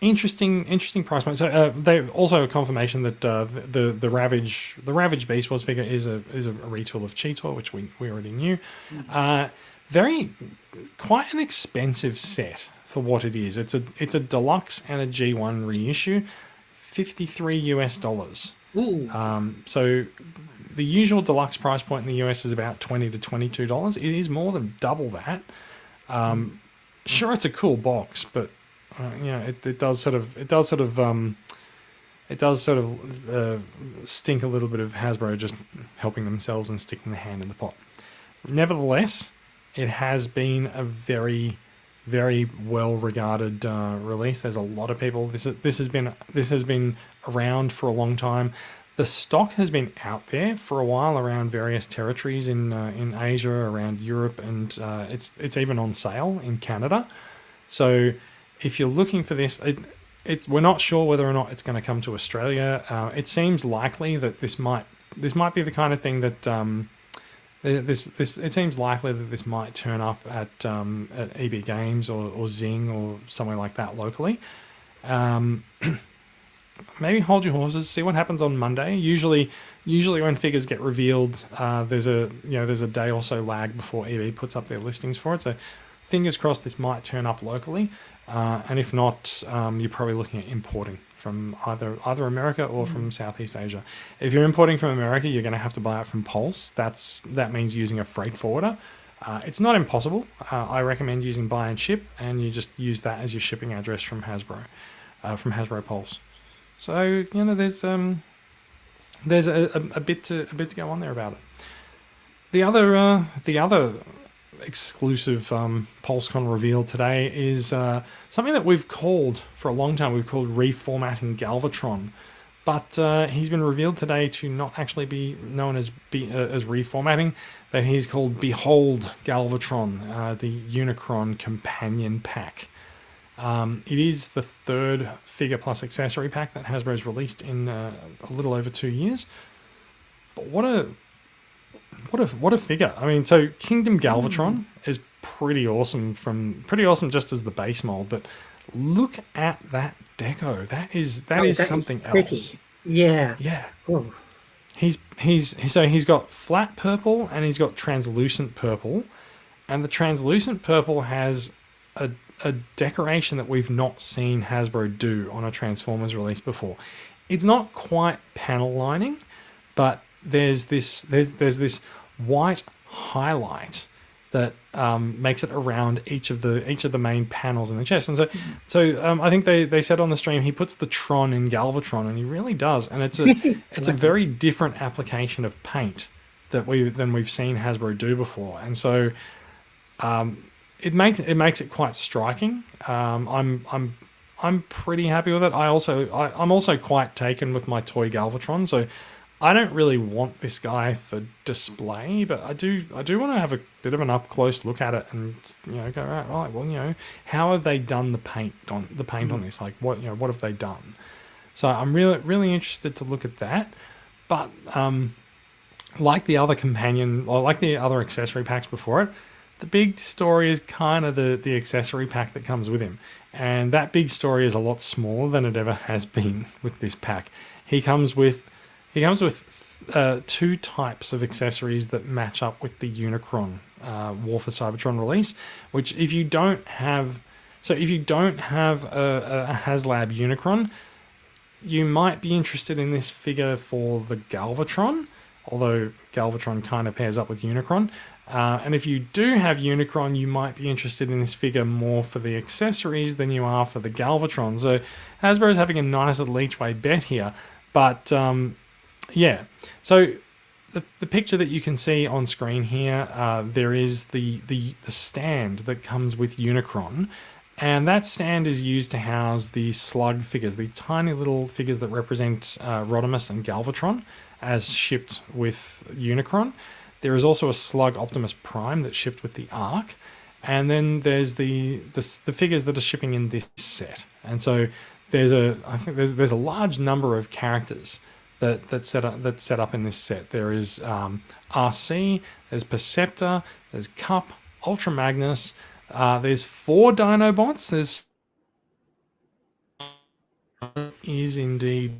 Interesting price point. So they also a confirmation that the Ravage Beast Wars figure is a retool of Cheetor, which we already knew. Quite an expensive set for what it is. It's a deluxe and a G1 reissue, $53 US. So the usual deluxe price point in the US is about $20 to $22. It is more than double that. Sure, it's a cool box, but it does sort of stink a little bit of Hasbro just helping themselves and sticking the hand in the pot. Nevertheless, it has been a very, very well regarded release. There's a lot of people. This has been around for a long time. The stock has been out there for a while around various territories in Asia, around Europe, and it's even on sale in Canada. So if you're looking for this, we're not sure whether or not it's going to come to Australia. It seems likely that this might be the kind of thing that it seems likely that this might turn up at EB Games or Zing or somewhere like that locally. Maybe hold your horses, see what happens on Monday. Usually when figures get revealed, there's a day or so lag before EB puts up their listings for it. So fingers crossed this might turn up locally, and if not, you're probably looking at importing from either America or from Southeast Asia. If you're importing from America, you're going to have to buy it from Pulse. That means using a freight forwarder. It's not impossible. I recommend using buy and ship, and you just use that as your shipping address from Hasbro Pulse. So there's a bit to go on there about it. The other exclusive Pulsecon reveal today is something that we've called for a long time. We've called Reformatting Galvatron, but he's been revealed today to not actually be known as reformatting, but he's called Behold Galvatron, the Unicron companion pack. It is the third figure plus accessory pack that Hasbro's released in a little over 2 years. But what a figure! I mean, so Kingdom Galvatron is pretty awesome just as the base mold, but look at that deco. That is something else. Yeah. Yeah. Ooh. He's got flat purple and he's got translucent purple, and the translucent purple has a decoration that we've not seen Hasbro do on a Transformers release before. It's not quite panel lining, but there's this white highlight that makes it around each of the main panels in the chest. And so I think they said on the stream he puts the Tron in Galvatron, and he really does. And it's a very different application of paint than we've seen Hasbro do before. And so it makes it quite striking. I'm pretty happy with it. I'm also quite taken with my toy Galvatron. So I don't really want this guy for display, but I do want to have a bit of an up close look at it and go right. Well, how have they done the paint on this? Like what have they done? So I'm really interested to look at that. But like the other accessory packs before it, the big story is kind of the accessory pack that comes with him. And that big story is a lot smaller than it ever has been with this pack. He comes with two types of accessories that match up with the Unicron War for Cybertron release, which if you don't have a HasLab Unicron, you might be interested in this figure for the Galvatron, although Galvatron kind of pairs up with Unicron. And if you do have Unicron, you might be interested in this figure more for the accessories than you are for the Galvatron. So Hasbro is having a nice little each way bet here. But yeah, so the picture that you can see on screen here, there is the stand that comes with Unicron. And that stand is used to house the slug figures, the tiny little figures that represent Rodimus and Galvatron as shipped with Unicron. There is also a slug Optimus Prime that's shipped with the Ark, and then there's the figures that are shipping in this set. And so there's a large number of characters that's set up in this set. There is RC, there's Perceptor, there's Cup, Ultra Magnus. There's 4 Dinobots. Is indeed.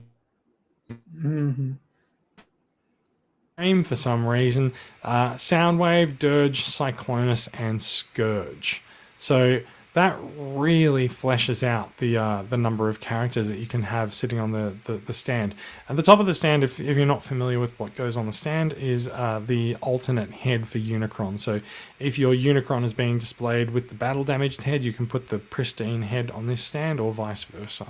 Mm-hmm. For some reason, Soundwave, Dirge, Cyclonus, and Scourge. So that really fleshes out the number of characters that you can have sitting on the stand. At the top of the stand, if you're not familiar with what goes on the stand, is the alternate head for Unicron. So if your Unicron is being displayed with the battle damaged head, you can put the pristine head on this stand, or vice versa.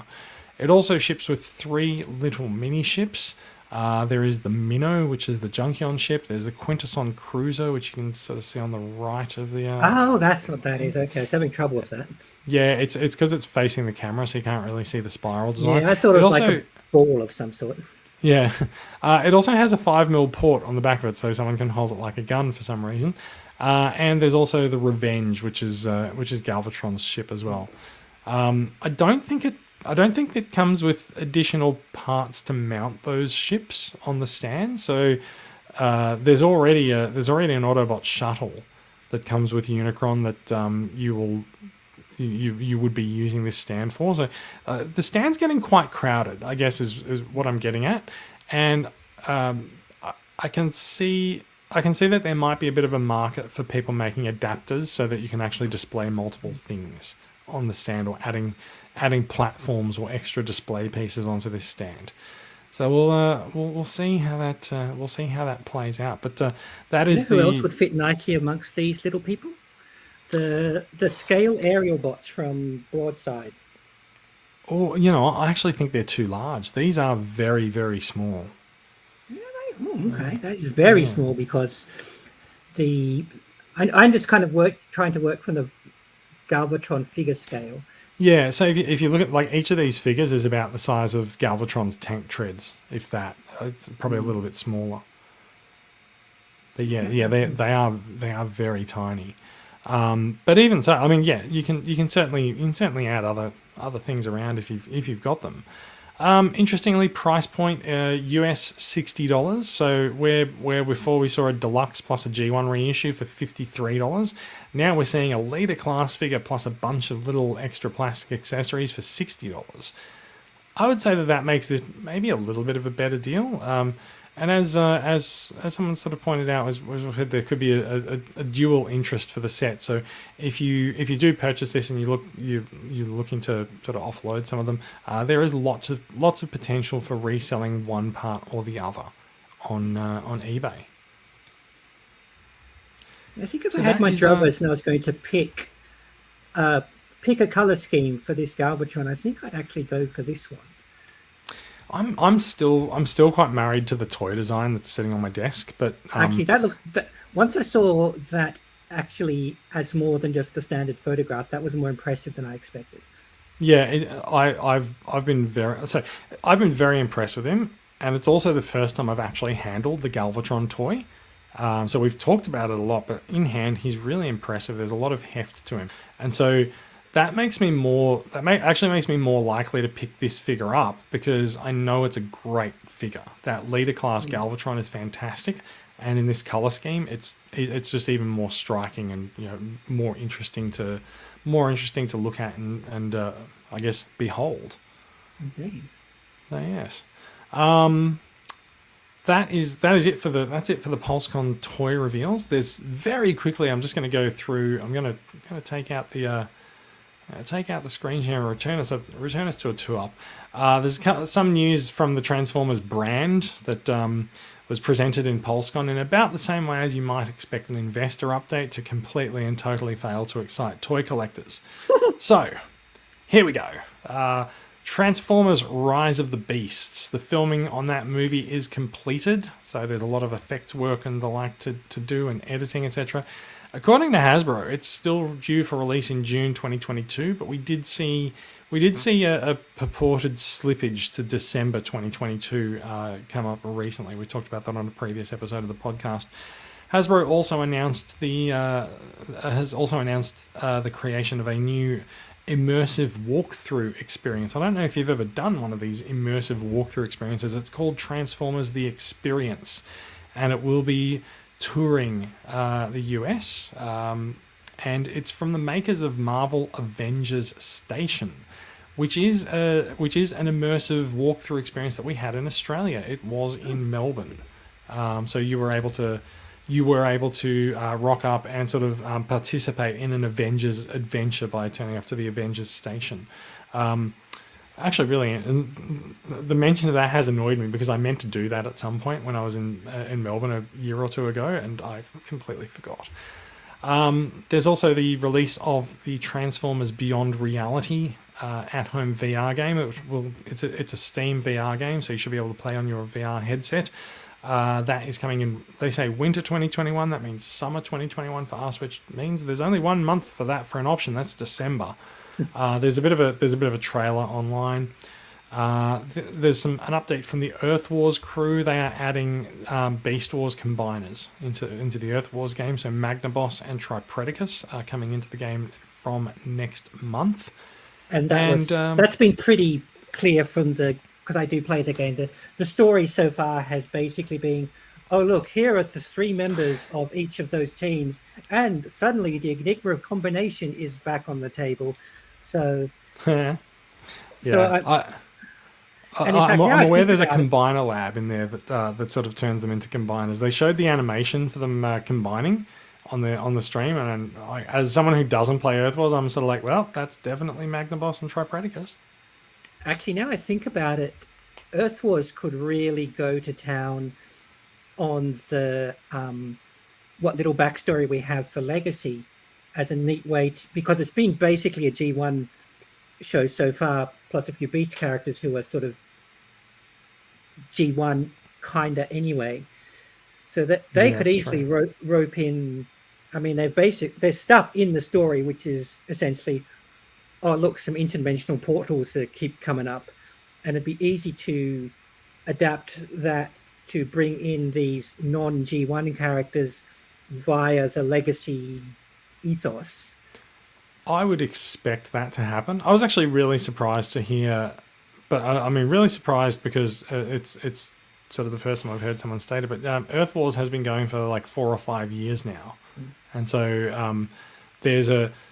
It also ships with 3 little mini ships. There is the Minnow, which is the Junkion ship. There's the Quintesson Cruiser, which you can sort of see on the right of the... Oh, that's what that is. Okay, I was having trouble with that. Yeah, it's because it's facing the camera, so you can't really see the spiral design. Yeah, I thought it was like a ball of some sort. Yeah. It also has a 5mm port on the back of it, so someone can hold it like a gun for some reason. And there's also the Revenge, which is Galvatron's ship as well. I don't think it comes with additional parts to mount those ships on the stand. So there's already an Autobot shuttle that comes with Unicron that you would be using this stand for. So the stand's getting quite crowded, I guess, is what I'm getting at. And I can see that there might be a bit of a market for people making adapters so that you can actually display multiple things on the stand, or adding platforms or extra display pieces onto this stand. So we'll see how that plays out. But that You is know who else would fit nicely amongst these little people? The scale aerial bots from Broadside. Oh, I actually think they're too large. These are very, very small. Okay, that is very small, because I'm just kind of trying to work from the Galvatron figure scale. Yeah, so if you look at, like, each of these figures is about the size of Galvatron's tank treads, if that. It's probably a little bit smaller. But yeah, they are very tiny. But even so, I mean, yeah, you can certainly add other things around if you've got them. Interestingly, price point US $60. So where before we saw a deluxe plus a G1 reissue for $53, now we're seeing a leader class figure plus a bunch of little extra plastic accessories for $60. I would say that makes this maybe a little bit of a better deal. And as someone sort of pointed out, there could be a dual interest for the set. So if you do purchase this and you're looking to sort of offload some of them, there is lots of potential for reselling one part or the other on eBay. I think if I had my druthers and I was going to pick a color scheme for this Galvatron, I think I'd actually go for this one. I'm still quite married to the toy design that's sitting on my desk, but actually once I saw that actually as more than just a standard photograph, that was more impressive than I expected. Yeah, I've been very impressed with him, and it's also the first time I've actually handled the Galvatron toy. So we've talked about it a lot, but in hand he's really impressive. There's a lot of heft to him, and so that makes me more likely to pick this figure up, because I know it's a great figure. That leader class Galvatron is fantastic, and in this color scheme, it's just even more striking and more interesting to look at and I guess behold. Indeed. So yes, that's it for the Pulsecon toy reveals. There's very quickly. I'm just going to go through. I'm going to take out the screen share and return us to a tour. There's some news from the Transformers brand that was presented in Pulsecon in about the same way as you might expect an investor update to completely and totally fail to excite toy collectors. So, here we go. Transformers Rise of the Beasts. The filming on that movie is completed, so there's a lot of effects work and the like to do, and editing, etc. According to Hasbro, it's still due for release in June 2022, but we did see a purported slippage to December 2022 come up recently. We talked about that on a previous episode of the podcast. Hasbro also announced the creation of a new immersive walkthrough experience. I don't know if you've ever done one of these immersive walkthrough experiences. It's called Transformers: The Experience, and it will be touring the US, and it's from the makers of Marvel Avengers Station, which is an immersive walkthrough experience that we had in Australia. It was in Melbourne, so you were able to rock up and sort of participate in an Avengers adventure by turning up to the Avengers Station. Actually, really, the mention of that has annoyed me, because I meant to do that at some point when I was in Melbourne a year or two ago, and I completely forgot. There's also the release of the Transformers Beyond Reality at-home VR game. It's a Steam VR game, so you should be able to play on your VR headset. That is coming in, they say, winter 2021. That means summer 2021 for us, which means there's only 1 month for that for an option. That's December. There's a bit of a trailer online. There's an update from the Earth Wars crew. They are adding Beast Wars combiners into the Earth Wars game. So Magnaboss and Tripredicus are coming into the game from next month. And that's been pretty clear from because I do play the game. The story so far has basically been, oh look, here are the 3 members of each of those teams, and suddenly the enigma of combination is back on the table. So yeah, I'm aware there's a combiner lab in there that sort of turns them into combiners. They showed the animation for them combining on the stream, and as someone who doesn't play Earth Wars, I'm sort of like, well, that's definitely Magnaboss and Tripredicus. Actually, now I think about it, Earth Wars could really go to town on the what little backstory we have for Legacy as a neat way because it's been basically a G1 show so far, plus a few Beast characters who are sort of G1 kinda anyway, so that they could easily rope in. I mean, there's stuff in the story which is essentially, oh look, some interdimensional portals that keep coming up, and it'd be easy to adapt that to bring in these non-G1 characters via the Legacy ethos. I would expect that to happen. I was actually really surprised to hear, but I mean, really surprised because it's sort of the first time I've heard someone state it. But Earth Wars has been going for like 4 or 5 years now, and so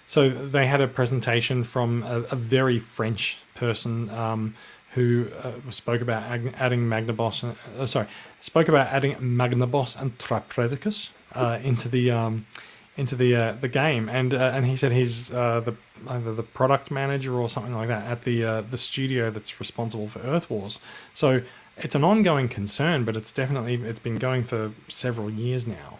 so they had a presentation from a very French person who spoke about adding Magnaboss. Spoke about adding Magnaboss and Tripredicus into the game, and he said he's either the product manager or something like that at the studio that's responsible for Earth Wars. So it's an ongoing concern, but it's been going for several years now.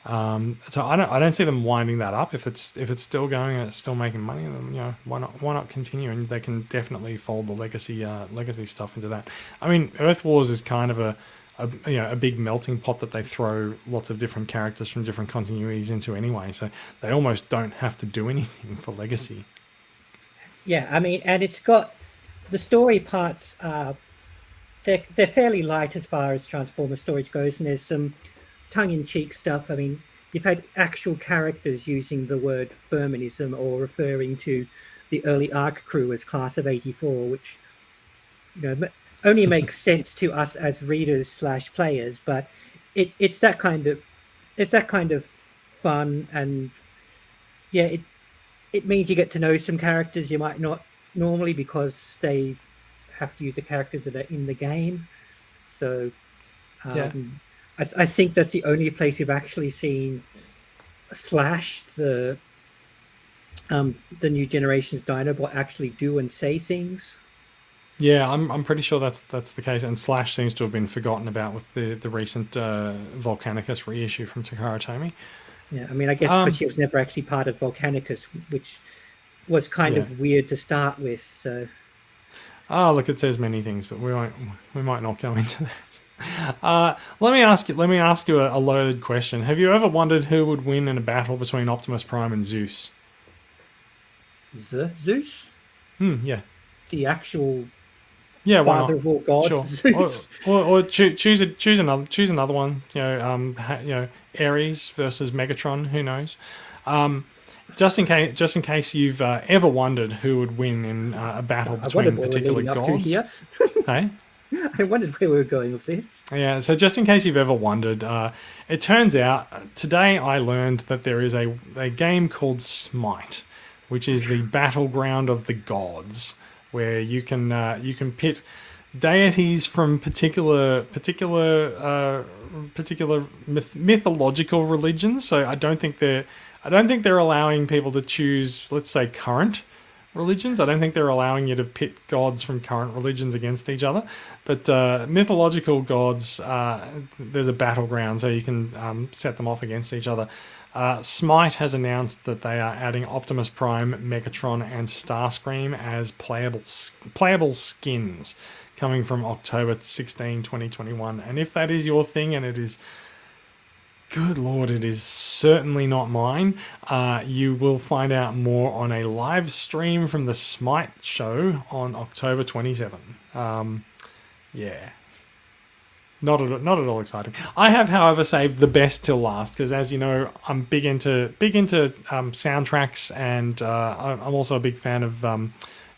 So I don't see them winding that up. If it's still going and it's still making money, then why not continue? And they can definitely fold the legacy stuff into that. I mean, Earth Wars is kind of a big melting pot that they throw lots of different characters from different continuities into anyway. So they almost don't have to do anything for Legacy. Yeah, I mean, and it's got the story parts. They're fairly light as far as Transformers stories goes, and there's some tongue-in-cheek stuff. I mean, you've had actual characters using the word feminism or referring to the early ARC crew as Class of '84, which only makes sense to us as readers / players. But it's that kind of fun, and yeah, it means you get to know some characters you might not normally because they have to use the characters that are in the game. So I think that's the only place you've actually seen Slash, the new generation's Dinobot, actually do and say things. Yeah, I'm pretty sure that's the case, and Slash seems to have been forgotten about with the recent Volcanicus reissue from Takara Tomy. Yeah, I mean, I guess because she was never actually part of Volcanicus, which was kind of weird to start with. So, look, it says many things, but we might not go into that. Let me ask you a loaded question. Have you ever wondered who would win in a battle between Optimus Prime and Zeus? The Zeus? Yeah. The actual father of all gods. Sure. Zeus. Or choose another one. Ares versus Megatron. Who knows? Just in case you've ever wondered who would win in a battle between particular gods. Hey? I wondered where we were going with this. Yeah, so just in case you've ever wondered, it turns out today I learned that there is a game called Smite, which is the battleground of the gods, where you can pit deities from particular mythological religions. So I don't think they're allowing people to choose, let's say, current religions. I don't think they're allowing you to pit gods from current religions against each other. But mythological gods, there's a battleground, so you can set them off against each other. Smite has announced that they are adding Optimus Prime, Megatron, and Starscream as playable skins coming from October 16, 2021. And if that is your thing, and it is Good Lord, it is certainly not mine. You will find out more on a live stream from the Smite show on October 27. Yeah. Not at all exciting. I have, however, saved the best till last because, as you know, I'm big into soundtracks, and I'm also a big fan of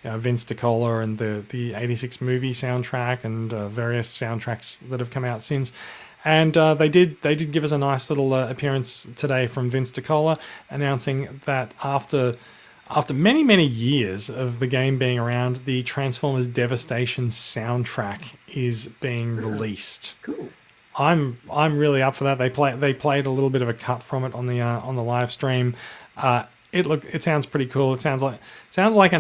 Vince DiCola and the '86 movie soundtrack and various soundtracks that have come out since. And they did give us a nice little appearance today from Vince DiCola, announcing that after many years of the game being around, the Transformers Devastation soundtrack is being released. Cool. I'm really up for that. They played a little bit of a cut from it on the live stream. It sounds pretty cool. It sounds like a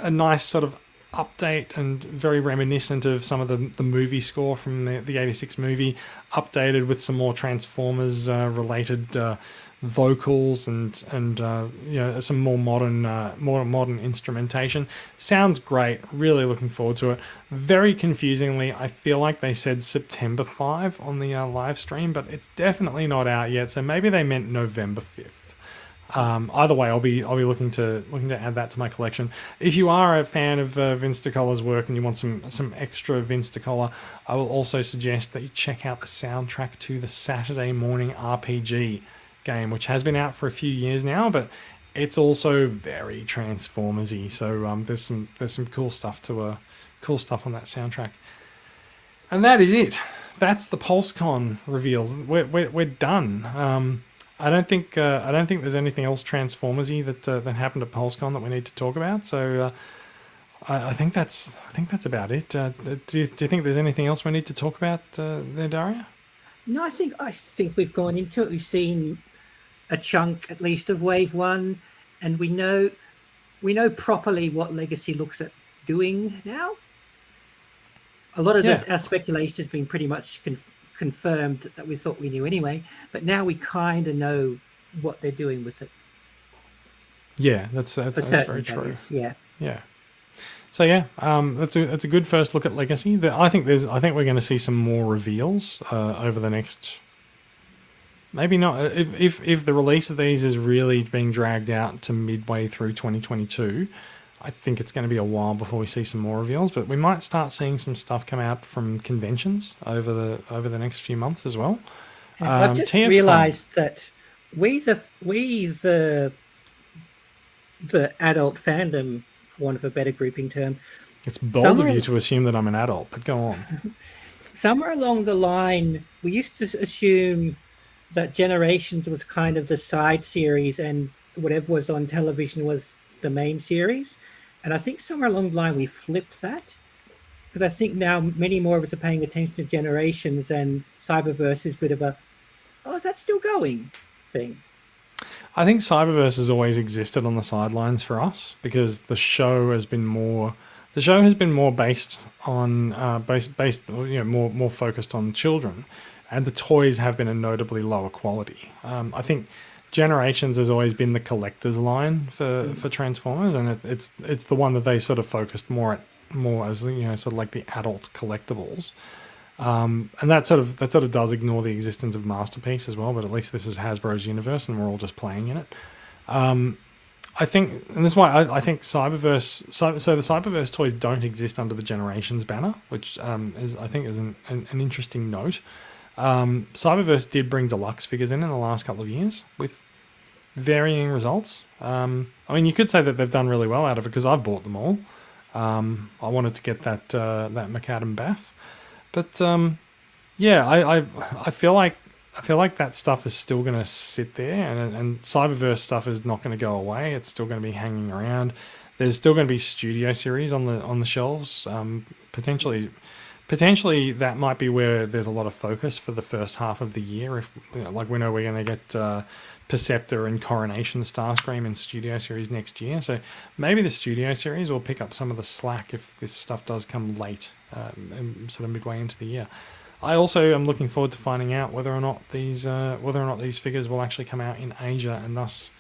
nice sort of update and very reminiscent of some of the movie score from the '86 movie, updated with some more Transformers related vocals and some more modern instrumentation. Sounds great. Really looking forward to it. Very confusingly, I feel like they said September 5 on the live stream, but it's definitely not out yet. So maybe they meant November 5th. Either way, I'll be looking to add that to my collection. If you are a fan of Vince DiCola's work and you want some extra Vince DiCola, I will also suggest that you check out the soundtrack to the Saturday Morning RPG game, which has been out for a few years now, but it's also very Transformers-y. So there's some cool stuff on that soundtrack. And that is it. That's the Pulsecon reveals. We're done. I don't think there's anything else Transformers-y that happened at Pulsecon that we need to talk about. So I think that's about it. Do you think there's anything else we need to talk about there, Daria? No, I think we've gone into it. We've seen a chunk at least of Wave 1, and we know properly what Legacy looks at doing now. A lot of our speculation has been pretty much confirmed that we thought we knew anyway, but now we kind of know what they're doing with it. Yeah, that's very true. Yeah. So that's a good first look at Legacy. I think we're going to see some more reveals over the next. Maybe not. If the release of these is really being dragged out to midway through 2022, I think it's going to be a while before we see some more reveals. But we might start seeing some stuff come out from conventions over the next few months as well. I've just realised that we the adult fandom, for want of a better grouping term. It's bold of you to assume that I'm an adult, but go on. Somewhere along the line, we used to assume that Generations was kind of the side series and whatever was on television was the main series. And I think somewhere along the line we flipped that, because I think now many more of us are paying attention to Generations, and Cyberverse is a bit of a, is that still going thing. I think Cyberverse has always existed on the sidelines for us because the show has been more based on more focused on children, and the toys have been a notably lower quality. I think Generations has always been the collector's line for Transformers, and it's the one that they sort of focused more as sort of like the adult collectibles. And that sort of does ignore the existence of Masterpiece as well, but at least this is Hasbro's universe and we're all just playing in it. I think, and this is why I think Cyberverse. So the Cyberverse toys don't exist under the Generations banner, which is an interesting note. Cyberverse did bring deluxe figures in the last couple of years with varying results. I mean, you could say that they've done really well out of it because I've bought them all. I wanted to get that McAdam Bath, but I feel like that stuff is still going to sit there, and Cyberverse stuff is not going to go away. It's still going to be hanging around. There's still going to be studio series on the shelves. Potentially that might be where there's a lot of focus for the first half of the year. If like we know we're going to get Perceptor and Coronation Starscream in studio series next year, so maybe the studio series will pick up some of the slack if this stuff does come late, sort of midway into the year. I also am looking forward to finding out whether or not these figures will actually come out in Asia and thus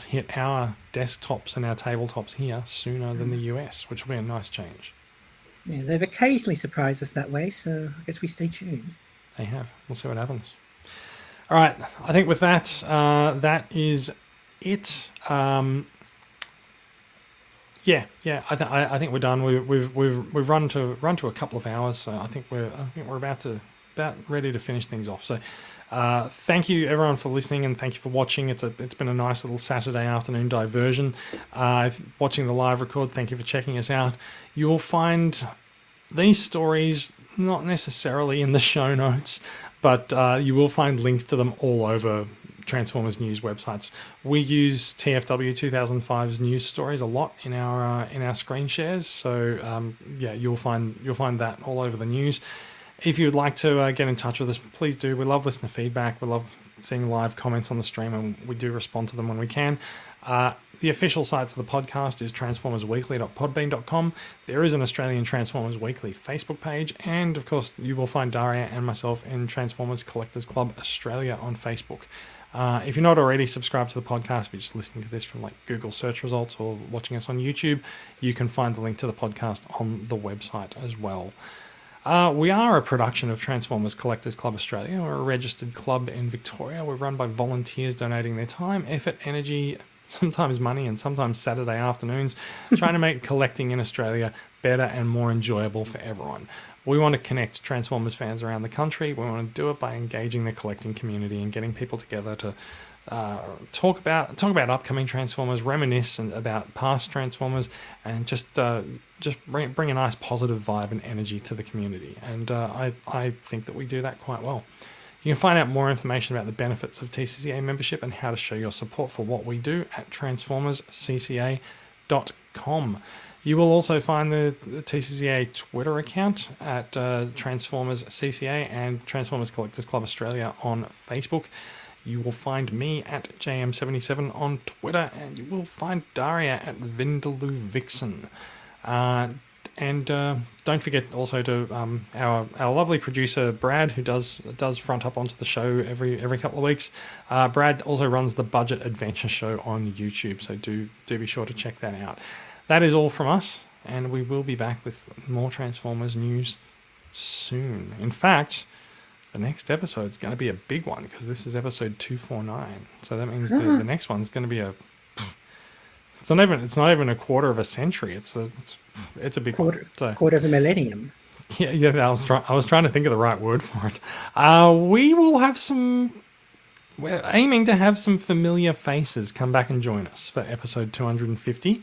hit our desktops and our tabletops here sooner than the US, which will be a nice change. Yeah, they've occasionally surprised us that way, so I guess we stay tuned. They have. We'll see what happens. All right, I think with that, that is it. I think we're done. We've run to a couple of hours, so I think we're about ready to finish things off. So, thank you everyone for listening, and thank you for watching. It's been a nice little Saturday afternoon diversion. Watching the live record, thank you for checking us out. You will find these stories not necessarily in the show notes, but you will find links to them all over Transformers news websites. We use TFW 2005's news stories a lot in our screen shares, so you'll find that all over the news. If you would like to get in touch with us, please do. We love listening to feedback. We love seeing live comments on the stream, and we do respond to them when we can. The official site for the podcast is transformersweekly.podbean.com. There is an Australian Transformers Weekly Facebook page, and of course you will find Daria and myself in Transformers Collectors Club Australia on Facebook. If you're not already subscribed to the podcast, if you're just listening to this from like Google search results or watching us on YouTube, you can find the link to the podcast on the website as well. We are a production of Transformers Collectors Club Australia. We're a registered club in Victoria. We're run by volunteers donating their time, effort, energy, sometimes money, and sometimes Saturday afternoons, trying to make collecting in Australia better and more enjoyable for everyone. We want to connect Transformers fans around the country. We want to do it by engaging the collecting community and getting people together to talk about upcoming Transformers, reminisce about past Transformers, and just bring a nice positive vibe and energy to the community. And I think that we do that quite well. You can find out more information about the benefits of TCCA membership and how to show your support for what we do at transformerscca.com. You will also find the TCCA Twitter account at Transformers CCA and Transformers Collectors Club Australia on Facebook. You will find me at JM77 on Twitter, and you will find Daria at Vindaloo Vixen. And don't forget also to our lovely producer Brad, who does front up onto the show every couple of weeks. Brad also runs the Budget Adventure Show on YouTube, so do be sure to check that out. That is all from us, and we will be back with more Transformers news soon. In fact, the next episode is going to be a big one, because this is episode 249. So that means the next one's going to be it's not even a quarter of a century. It's a big quarter of a millennium. Yeah. I was trying to think of the right word for it. We're aiming to have some familiar faces come back and join us for episode 250.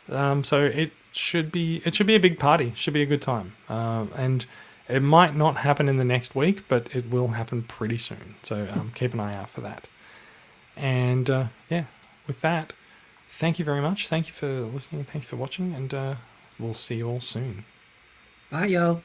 So it should be a big party. Should be a good time. And it might not happen in the next week, but it will happen pretty soon. So keep an eye out for that. And with that, thank you very much. Thank you for listening. Thank you for watching. And we'll see you all soon. Bye, y'all.